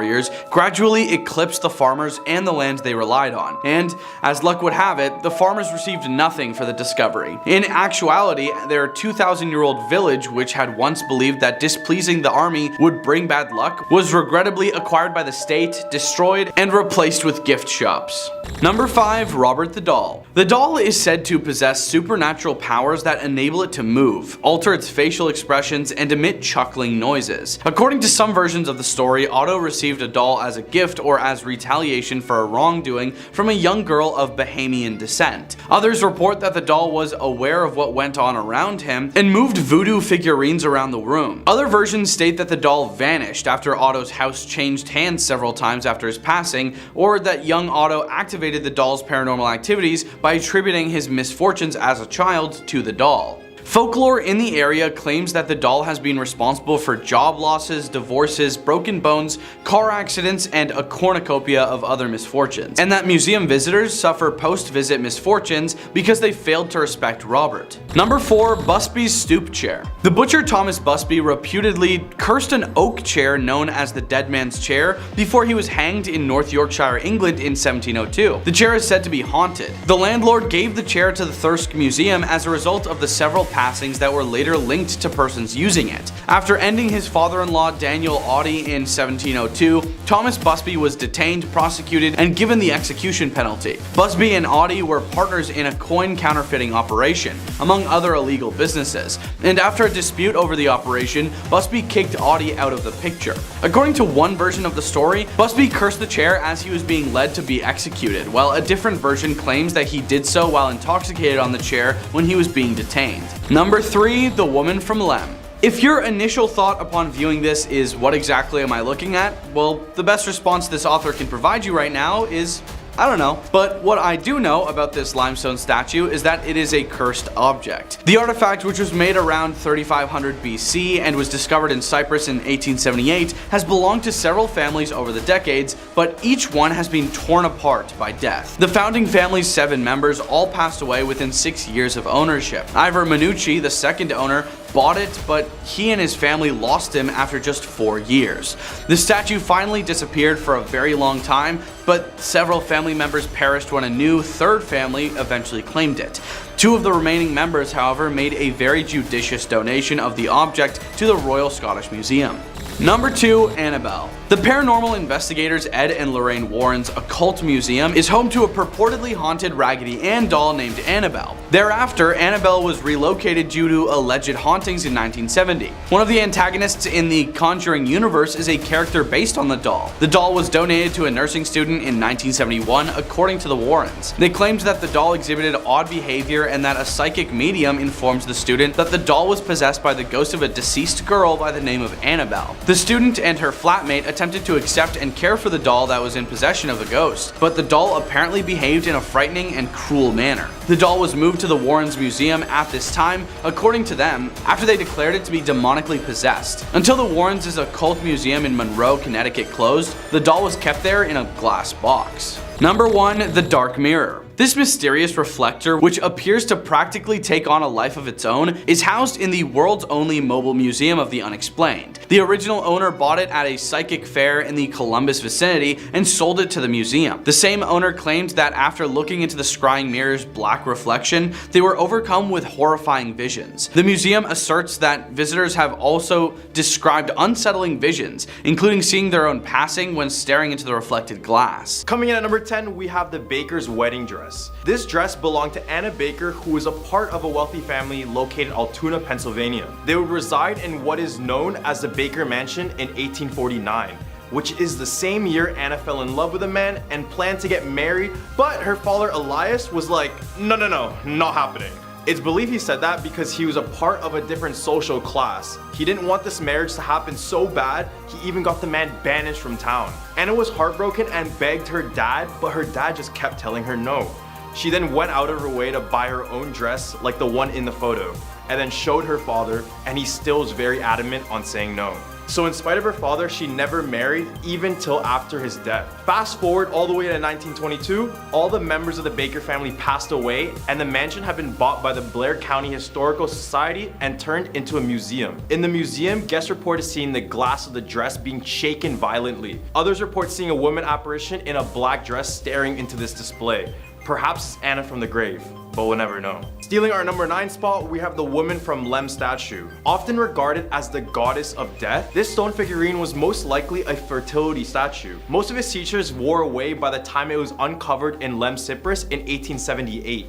gradually eclipsed the farmers and the land they relied on, and as luck would have it, the farmers received nothing for the discovery. In actuality, their 2,000-year-old village, which had once believed that displeasing the army would bring bad luck, was regrettably acquired by the state, destroyed, and replaced with gift shops. Number 5. Robert the Doll. The doll is said to possess supernatural powers that enable it to move, alter its facial expressions, and emit chuckling noises. According to some versions of the story, Otto received a doll as a gift or as retaliation for a wrongdoing from a young girl of Bahamian descent. Others report that the doll was aware of what went on around him and moved voodoo figurines around the room. Other versions state that the doll vanished after Otto's house changed hands several times after his passing, or that young Otto activated the doll's paranormal activities by attributing his misfortunes as a child to the doll. Folklore in the area claims that the doll has been responsible for job losses, divorces, broken bones, car accidents, and a cornucopia of other misfortunes, and that museum visitors suffer post-visit misfortunes because they failed to respect Robert. Number 4. Busby's Stoop Chair. The butcher Thomas Busby reputedly cursed an oak chair known as the Dead Man's Chair before he was hanged in North Yorkshire, England in 1702. The chair is said to be haunted. The landlord gave the chair to the Thirsk Museum as a result of the several passings that were later linked to persons using it. After ending his father-in-law Daniel Audie in 1702, Thomas Busby was detained, prosecuted, and given the execution penalty. Busby and Audie were partners in a coin counterfeiting operation, among other illegal businesses, and after a dispute over the operation, Busby kicked Audie out of the picture. According to one version of the story, Busby cursed the chair as he was being led to be executed, while a different version claims that he did so while intoxicated on the chair when he was being detained. Number 3. The Woman from Lem. If your initial thought upon viewing this is what exactly am I looking at, well, the best response this author can provide you right now is I don't know. But what I do know about this limestone statue is that it is a cursed object. The artifact, which was made around 3500 BC and was discovered in Cyprus in 1878, has belonged to several families over the decades, but each one has been torn apart by death. The founding family's 7 members all passed away within 6 years of ownership. Ivor Minucci, the second owner, bought it, but he and his family lost him after just 4 years. The statue finally disappeared for a very long time, but several family members perished when a new third family eventually claimed it. 2 of the remaining members, however, made a very judicious donation of the object to the Royal Scottish Museum. Number 2, Annabelle. The paranormal investigators Ed and Lorraine Warren's occult museum is home to a purportedly haunted Raggedy Ann doll named Annabelle. Thereafter, Annabelle was relocated due to alleged hauntings in 1970. One of the antagonists in the Conjuring universe is a character based on the doll. The doll was donated to a nursing student in 1971, according to the Warrens. They claimed that the doll exhibited odd behavior and that a psychic medium informs the student that the doll was possessed by the ghost of a deceased girl by the name of Annabelle. The student and her flatmate attempted to accept and care for the doll that was in possession of the ghost, but the doll apparently behaved in a frightening and cruel manner. The doll was moved to the Warrens Museum at this time, according to them, after they declared it to be demonically possessed. Until the Warrens' occult museum in Monroe, Connecticut closed, the doll was kept there in a glass box. Number 1, the Dark Mirror. This mysterious reflector, which appears to practically take on a life of its own, is housed in the world's only mobile museum of the unexplained. The original owner bought it at a psychic fair in the Columbus vicinity and sold it to the museum. The same owner claimed that after looking into the scrying mirror's black reflection, they were overcome with horrifying visions. The museum asserts that visitors have also described unsettling visions, including seeing their own passing when staring into the reflected glass. Coming in at number 10, we have the Baker's wedding dress. This dress belonged to Anna Baker, who was a part of a wealthy family located in Altoona, Pennsylvania. They would reside in what is known as the Baker Mansion in 1849, which is the same year Anna fell in love with a man and planned to get married, but her father Elias was like, no, not happening. It's believed he said that because he was a part of a different social class. He didn't want this marriage to happen so bad, he even got the man banished from town. Anna was heartbroken and begged her dad, but her dad just kept telling her no. She then went out of her way to buy her own dress like the one in the photo, and then showed her father, and he still was very adamant on saying no. So in spite of her father, she never married even till after his death. Fast forward all the way to 1922, all the members of the Baker family passed away and the mansion had been bought by the Blair County Historical Society and turned into a museum. In the museum, guests reported seeing the glass of the dress being shaken violently. Others report seeing a woman apparition in a black dress staring into this display. Perhaps it's Anna from the grave, but we'll never know. Stealing our number 9 spot, we have the woman from Lem statue. Often regarded as the goddess of death, this stone figurine was most likely a fertility statue. Most of its features wore away by the time it was uncovered in Lem Cyprus in 1878.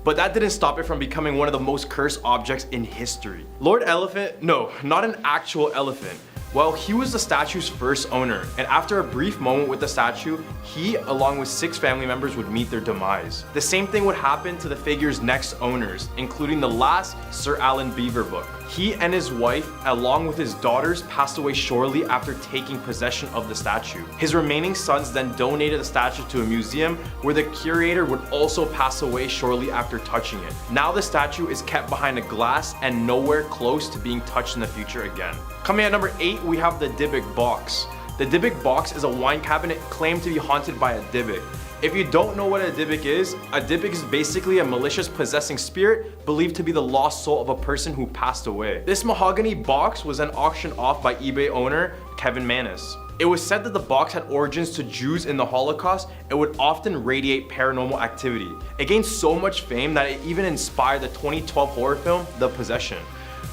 But that didn't stop it from becoming one of the most cursed objects in history. Lord Elephant, no, not an actual elephant. Well, he was the statue's first owner, and after a brief moment with the statue, he, along with 6 family members, would meet their demise. The same thing would happen to the figure's next owners, including the last Sir Alan Beaverbrook. He and his wife, along with his daughters, passed away shortly after taking possession of the statue. His remaining sons then donated the statue to a museum where the curator would also pass away shortly after touching it. Now the statue is kept behind a glass and nowhere close to being touched in the future again. Coming at number 8, we have the Dybbuk box. The Dybbuk box is a wine cabinet claimed to be haunted by a Dybbuk. If you don't know what a Dybbuk is basically a malicious possessing spirit believed to be the lost soul of a person who passed away. This mahogany box was then auctioned off by eBay owner Kevin Manis. It was said that the box had origins to Jews in the Holocaust and would often radiate paranormal activity. It gained so much fame that it even inspired the 2012 horror film, The Possession.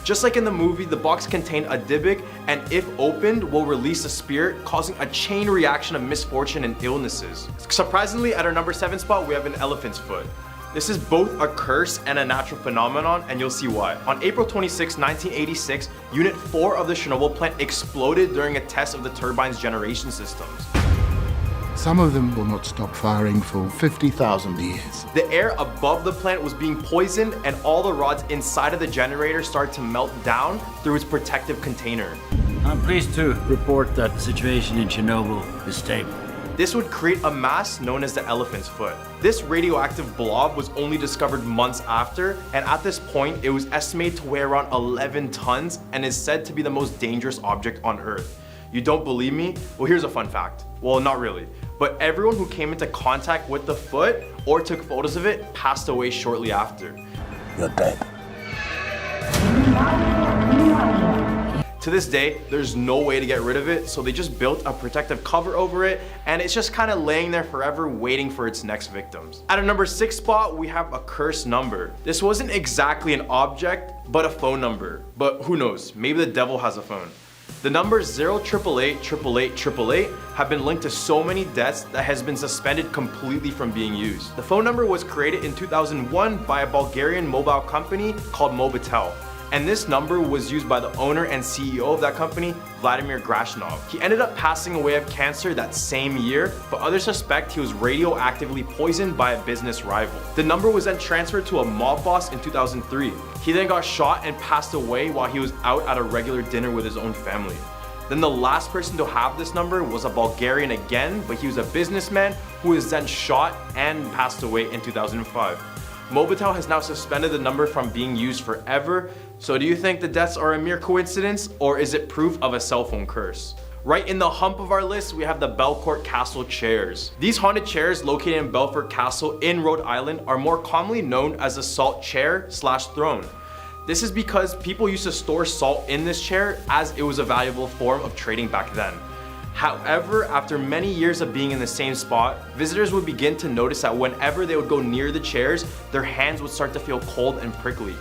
Just like in the movie, the box contained a Dybbuk and if opened will release a spirit, causing a chain reaction of misfortune and illnesses. Surprisingly, at our number 7 spot, we have an elephant's foot. This is both a curse and a natural phenomenon, and you'll see why. On April 26, 1986, Unit 4 of the Chernobyl plant exploded during a test of the turbine's generation systems. Some of them will not stop firing for 50,000 years. The air above the plant was being poisoned and all the rods inside of the generator started to melt down through its protective container. I'm pleased to report that the situation in Chernobyl is stable. This would create a mass known as the elephant's foot. This radioactive blob was only discovered months after, and at this point, it was estimated to weigh around 11 tons and is said to be the most dangerous object on Earth. You don't believe me? Well, here's a fun fact. Well, not really. But everyone who came into contact with the foot or took photos of it passed away shortly after. You're dead. To this day, there's no way to get rid of it, so they just built a protective cover over it, and it's just kind of laying there forever waiting for its next victims. At our number 6 spot, we have a cursed number. This wasn't exactly an object, but a phone number. But who knows, maybe the devil has a phone. The numbers 0888888 have been linked to so many deaths that has been suspended completely from being used. The phone number was created in 2001 by a Bulgarian mobile company called Mobitel. And this number was used by the owner and CEO of that company, Vladimir Grashnov. He ended up passing away of cancer that same year, but others suspect he was radioactively poisoned by a business rival. The number was then transferred to a mob boss in 2003. He then got shot and passed away while he was out at a regular dinner with his own family. Then the last person to have this number was a Bulgarian again, but he was a businessman who was then shot and passed away in 2005. Mobitel has now suspended the number from being used forever. So do you think the deaths are a mere coincidence, or is it proof of a cell phone curse? Right in the hump of our list, we have the Belcourt Castle chairs. These haunted chairs located in Belfort Castle in Rhode Island are more commonly known as a salt chair/throne. This is because people used to store salt in this chair as it was a valuable form of trading back then. However, after many years of being in the same spot, visitors would begin to notice that whenever they would go near the chairs, their hands would start to feel cold and prickly.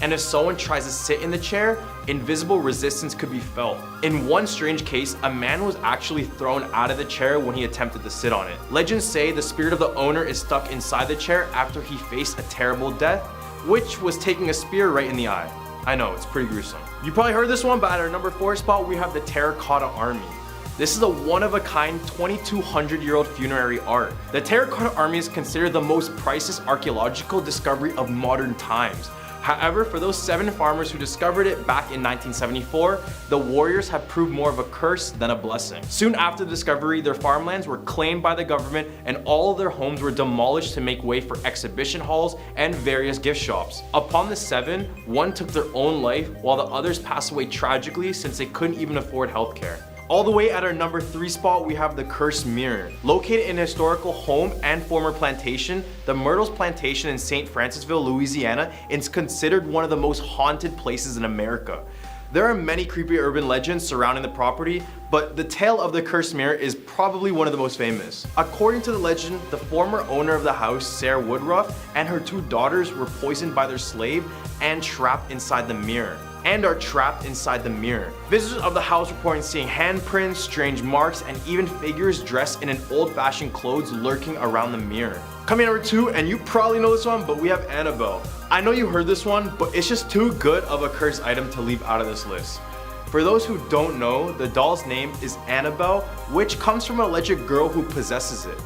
And if someone tries to sit in the chair, invisible resistance could be felt. In one strange case, a man was actually thrown out of the chair when he attempted to sit on it. Legends say the spirit of the owner is stuck inside the chair after he faced a terrible death, which was taking a spear right in the eye. I know, it's pretty gruesome. You probably heard this one, but at our number 4 spot, we have the Terracotta Army. This is a one-of-a-kind 2,200-year-old funerary art. The Terracotta Army is considered the most priceless archaeological discovery of modern times. However, for those 7 farmers who discovered it back in 1974, the warriors have proved more of a curse than a blessing. Soon after the discovery, their farmlands were claimed by the government and all of their homes were demolished to make way for exhibition halls and various gift shops. Upon the 7, one took their own life while the others passed away tragically since they couldn't even afford healthcare. All the way at our number 3 spot, we have the Cursed Mirror. Located in a historical home and former plantation, the Myrtles Plantation in St. Francisville, Louisiana is considered one of the most haunted places in America. There are many creepy urban legends surrounding the property, but the tale of the Cursed Mirror is probably one of the most famous. According to the legend, the former owner of the house, Sarah Woodruff, and her 2 daughters were poisoned by their slave and trapped inside the mirror. Visitors of the house reported seeing handprints, strange marks, and even figures dressed in an old-fashioned clothes lurking around the mirror. Coming number 2, and you probably know this one, but we have Annabelle. I know you heard this one, but it's just too good of a cursed item to leave out of this list. For those who don't know, the doll's name is Annabelle, which comes from an alleged girl who possesses it.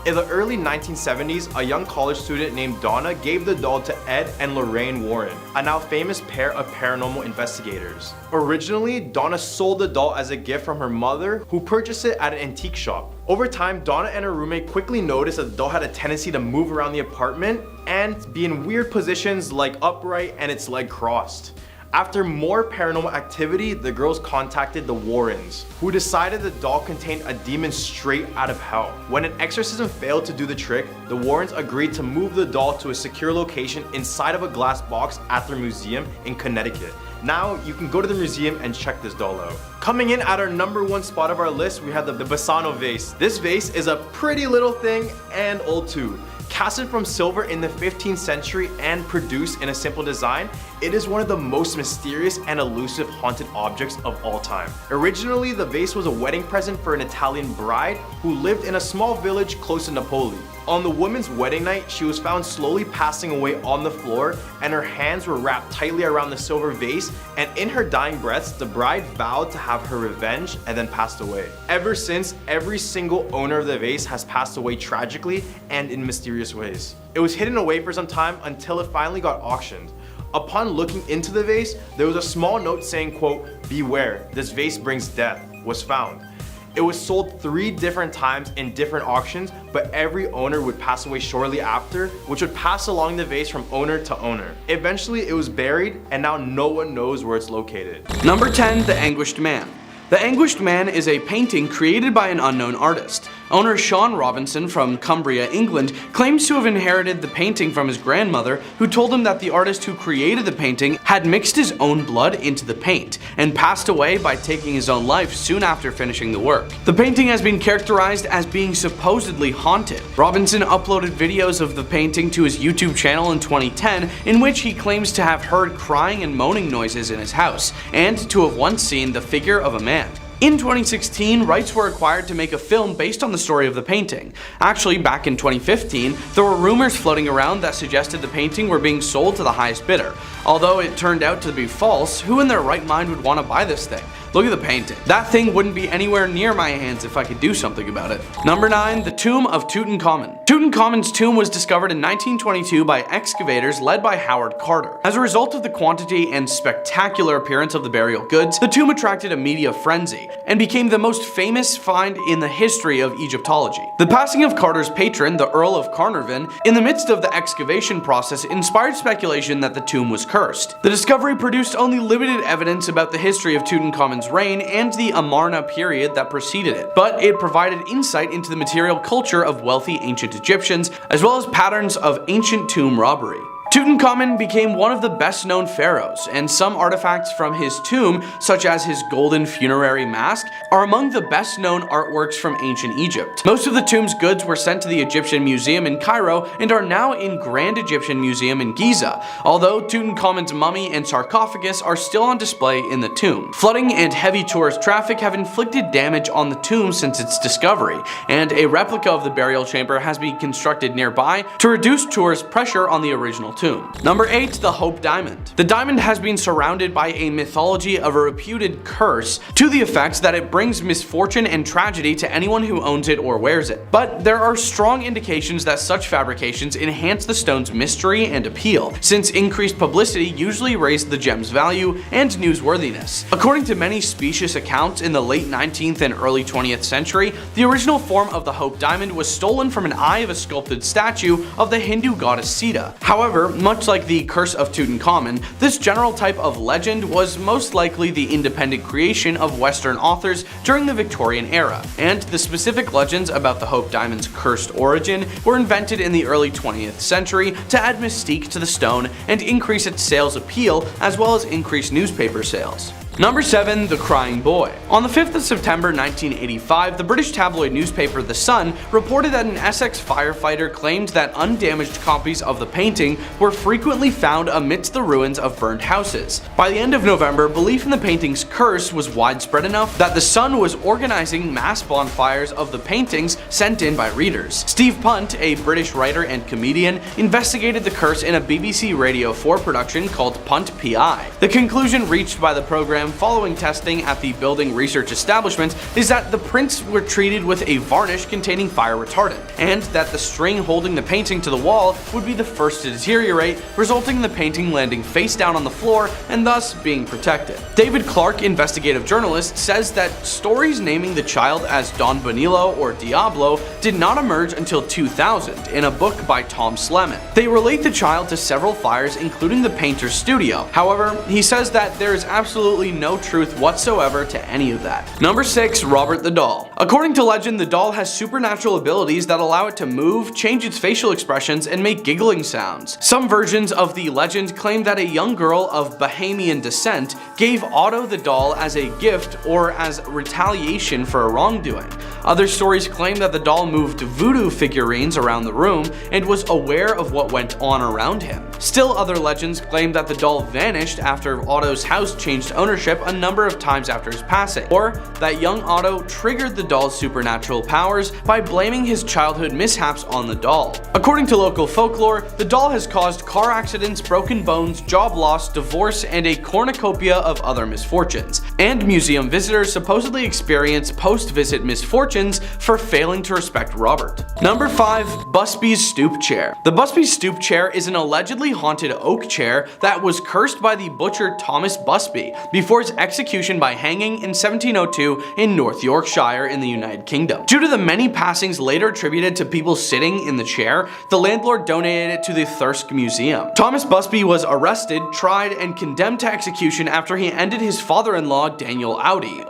In the early 1970s, a young college student named Donna gave the doll to Ed and Lorraine Warren, a now famous pair of paranormal investigators. Originally, Donna sold the doll as a gift from her mother, who purchased it at an antique shop. Over time, Donna and her roommate quickly noticed that the doll had a tendency to move around the apartment and be in weird positions like upright and its leg crossed. After more paranormal activity, the girls contacted the Warrens, who decided the doll contained a demon straight out of hell. When an exorcism failed to do the trick, the Warrens agreed to move the doll to a secure location inside of a glass box at their museum in Connecticut. Now, you can go to the museum and check this doll out. Coming in at our number 1 spot of our list, we have the Bassano vase. This vase is a pretty little thing and old too. Casted from silver in the 15th century and produced in a simple design, it is one of the most mysterious and elusive haunted objects of all time. Originally, the vase was a wedding present for an Italian bride who lived in a small village close to Napoli. On the woman's wedding night, she was found slowly passing away on the floor, and her hands were wrapped tightly around the silver vase, and in her dying breaths, the bride vowed to have her revenge and then passed away. Ever since, every single owner of the vase has passed away tragically and in mysterious ways. It was hidden away for some time until it finally got auctioned. Upon looking into the vase, there was a small note saying, quote, "Beware, this vase brings death," was found. It was sold 3 different times in different auctions, but every owner would pass away shortly after, which would pass along the vase from owner to owner. Eventually, it was buried, and now no one knows where it's located. Number 10, The Anguished Man. The Anguished Man is a painting created by an unknown artist. Owner Sean Robinson from Cumbria, England, claims to have inherited the painting from his grandmother, who told him that the artist who created the painting had mixed his own blood into the paint and passed away by taking his own life soon after finishing the work. The painting has been characterized as being supposedly haunted. Robinson uploaded videos of the painting to his YouTube channel in 2010, in which he claims to have heard crying and moaning noises in his house, and to have once seen the figure of a man. In 2016, rights were acquired to make a film based on the story of the painting. Actually, back in 2015, there were rumors floating around that suggested the painting were being sold to the highest bidder. Although it turned out to be false, who in their right mind would want to buy this thing? Look at the painting. That thing wouldn't be anywhere near my hands if I could do something about it. Number 9. The Tomb of Tutankhamun. Tutankhamun's tomb was discovered in 1922 by excavators led by Howard Carter. As a result of the quantity and spectacular appearance of the burial goods, the tomb attracted a media frenzy and became the most famous find in the history of Egyptology. The passing of Carter's patron, the Earl of Carnarvon, in the midst of the excavation process inspired speculation that the tomb was cursed. The discovery produced only limited evidence about the history of Tutankhamun's reign and the Amarna period that preceded it, but it provided insight into the material culture of wealthy ancient Egyptians, as well as patterns of ancient tomb robbery. Tutankhamun became one of the best known pharaohs, and some artifacts from his tomb, such as his golden funerary mask, are among the best known artworks from ancient Egypt. Most of the tomb's goods were sent to the Egyptian Museum in Cairo and are now in Grand Egyptian Museum in Giza, although Tutankhamun's mummy and sarcophagus are still on display in the tomb. Flooding and heavy tourist traffic have inflicted damage on the tomb since its discovery, and a replica of the burial chamber has been constructed nearby to reduce tourist pressure on the original tomb. Number 8. The Hope Diamond. The diamond has been surrounded by a mythology of a reputed curse to the effect that it brings misfortune and tragedy to anyone who owns it or wears it. But there are strong indications that such fabrications enhance the stone's mystery and appeal, since increased publicity usually raised the gem's value and newsworthiness. According to many specious accounts in the late 19th and early 20th century, the original form of the Hope Diamond was stolen from an eye of a sculpted statue of the Hindu goddess Sita. However, much like the Curse of Tutankhamun, this general type of legend was most likely the independent creation of Western authors during the Victorian era, and the specific legends about the Hope Diamond's cursed origin were invented in the early 20th century to add mystique to the stone and increase its sales appeal, as well as increase newspaper sales. Number 7. The Crying Boy. On the 5th of September 1985, the British tabloid newspaper The Sun reported that an Essex firefighter claimed that undamaged copies of the painting were frequently found amidst the ruins of burned houses. By the end of November, belief in the painting's curse was widespread enough that The Sun was organizing mass bonfires of the paintings sent in by readers. Steve Punt, a British writer and comedian, investigated the curse in a BBC Radio 4 production called Punt PI. The conclusion reached by the program following testing at the building research establishment is that the prints were treated with a varnish containing fire retardant, and that the string holding the painting to the wall would be the first to deteriorate, resulting in the painting landing face down on the floor and thus being protected. David Clark, investigative journalist, says that stories naming the child as Don Bonillo or Diablo did not emerge until 2000 in a book by Tom Sleman. They relate the child to several fires, including the painter's studio. However, he says that there is absolutely no truth whatsoever to any of that. Number 6. Robert the Doll. According to legend, the doll has supernatural abilities that allow it to move, change its facial expressions, and make giggling sounds. Some versions of the legend claim that a young girl of Bahamian descent gave Otto the doll as a gift or as retaliation for a wrongdoing. Other stories claim that the doll moved voodoo figurines around the room and was aware of what went on around him. Still, other legends claim that the doll vanished after Otto's house changed ownership a number of times after his passing, or that young Otto triggered the doll's supernatural powers by blaming his childhood mishaps on the doll. According to local folklore, the doll has caused car accidents, broken bones, job loss, divorce, and a cornucopia of other misfortunes, and museum visitors supposedly experience post-visit misfortunes for failing to respect Robert. Number 5. Busby's Stoop Chair. The Busby Stoop Chair is an allegedly allegedly haunted oak chair that was cursed by the butcher Thomas Busby before his execution by hanging in 1702 in North Yorkshire in the United Kingdom. Due to the many passings later attributed to people sitting in the chair, the landlord donated it to the Thirsk Museum. Thomas Busby was arrested, tried, and condemned to execution after he ended his father-in-law Daniel Audi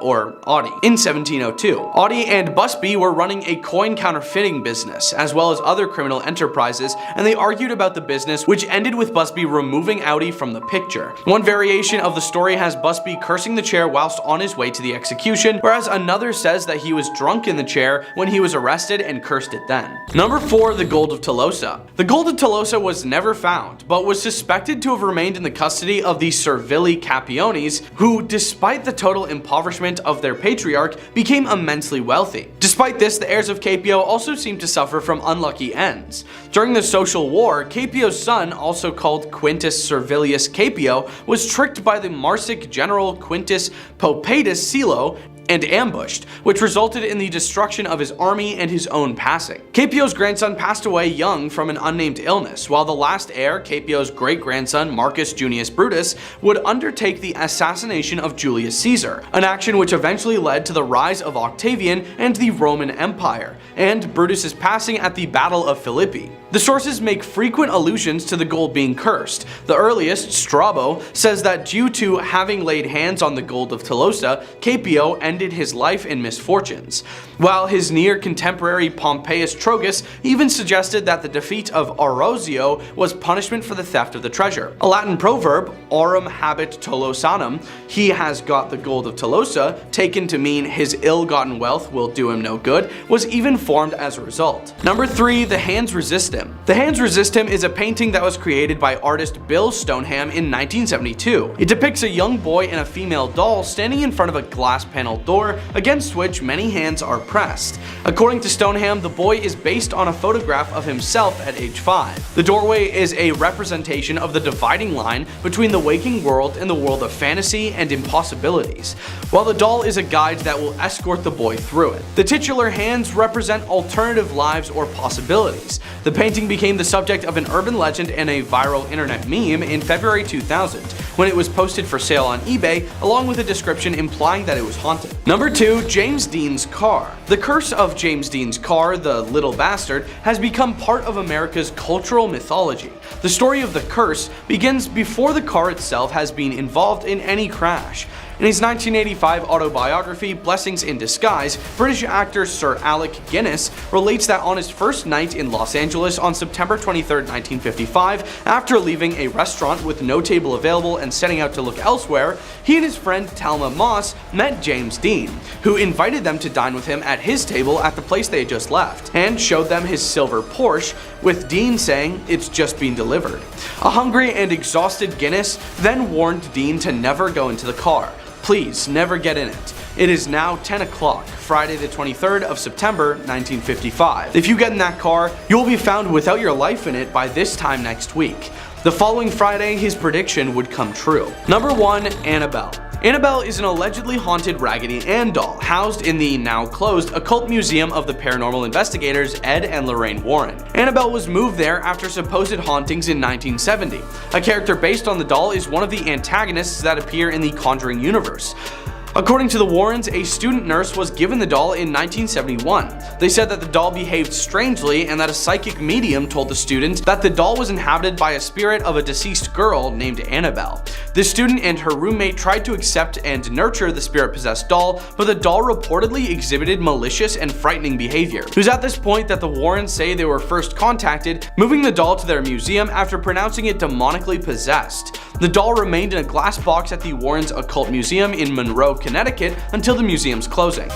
in 1702. Audi and Busby were running a coin counterfeiting business, as well as other criminal enterprises, and they argued about the business, which ended with Busby removing Audi from the picture. One variation of the story has Busby cursing the chair whilst on his way to the execution, whereas another says that he was drunk in the chair when he was arrested and cursed it then. Number 4. The Gold of Tolosa. The Gold of Tolosa was never found, but was suspected to have remained in the custody of the Servilli Capiones, who, despite the total impoverishment of their patriarch, became immensely wealthy. Despite this, the heirs of Capio also seemed to suffer from unlucky ends. During the Social War, Capio's son, also called Quintus Servilius Capio, was tricked by the Marsic general Quintus Popatus Silo and ambushed, which resulted in the destruction of his army and his own passing. Capio's grandson passed away young from an unnamed illness, while the last heir, Capio's great-grandson Marcus Junius Brutus, would undertake the assassination of Julius Caesar, an action which eventually led to the rise of Octavian and the Roman Empire, and Brutus's passing at the Battle of Philippi. The sources make frequent allusions to the gold being cursed. The earliest, Strabo, says that due to having laid hands on the gold of Tolosa, Capio ended his life in misfortunes, while his near contemporary Pompeius Trogus even suggested that the defeat of Orozio was punishment for the theft of the treasure. A Latin proverb, aurum habet Tolosanum, he has got the gold of Tolosa, taken to mean his ill-gotten wealth will do him no good, was even formed as a result. Number 3. The Hands Resist Him. The Hands Resist Him is a painting that was created by artist Bill Stoneham in 1972. It depicts a young boy and a female doll standing in front of a glass paneled door against which many hands are pressed. According to Stoneham, the boy is based on a photograph of himself at age 5. The doorway is a representation of the dividing line between the waking world and the world of fantasy and impossibilities, while the doll is a guide that will escort the boy through it. The titular hands represent alternative lives or possibilities. The painting became the subject of an urban legend and a viral internet meme in February 2000, when it was posted for sale on eBay, along with a description implying that it was haunted. Number 2. James Dean's car. The curse of James Dean's car, the little bastard, has become part of America's cultural mythology. The story of the curse begins before the car itself has been involved in any crash. In his 1985 autobiography, Blessings in Disguise, British actor Sir Alec Guinness relates that on his first night in Los Angeles on September 23, 1955, after leaving a restaurant with no table available and setting out to look elsewhere, he and his friend Talma Moss met James Dean, who invited them to dine with him at his table at the place they had just left, and showed them his silver Porsche, with Dean saying, "It's just been delivered." A hungry and exhausted Guinness then warned Dean to never go into the car. Please, never get in it. It is now 10 o'clock, Friday the 23rd of September, 1955. If you get in that car, you will be found without your life in it by this time next week. The following Friday, his prediction would come true. Number 1. Annabelle. Annabelle is an allegedly haunted Raggedy Ann doll housed in the now closed Occult Museum of the Paranormal Investigators Ed and Lorraine Warren. Annabelle was moved there after supposed hauntings in 1970. A character based on the doll is one of the antagonists that appear in the Conjuring universe. According to the Warrens, a student nurse was given the doll in 1971. They said that the doll behaved strangely and that a psychic medium told the student that the doll was inhabited by a spirit of a deceased girl named Annabelle. The student and her roommate tried to accept and nurture the spirit-possessed doll, but the doll reportedly exhibited malicious and frightening behavior. It was at this point that the Warrens say they were first contacted, moving the doll to their museum after pronouncing it demonically possessed. The doll remained in a glass box at the Warrens Occult Museum in Monroe, Connecticut until the museum's closing.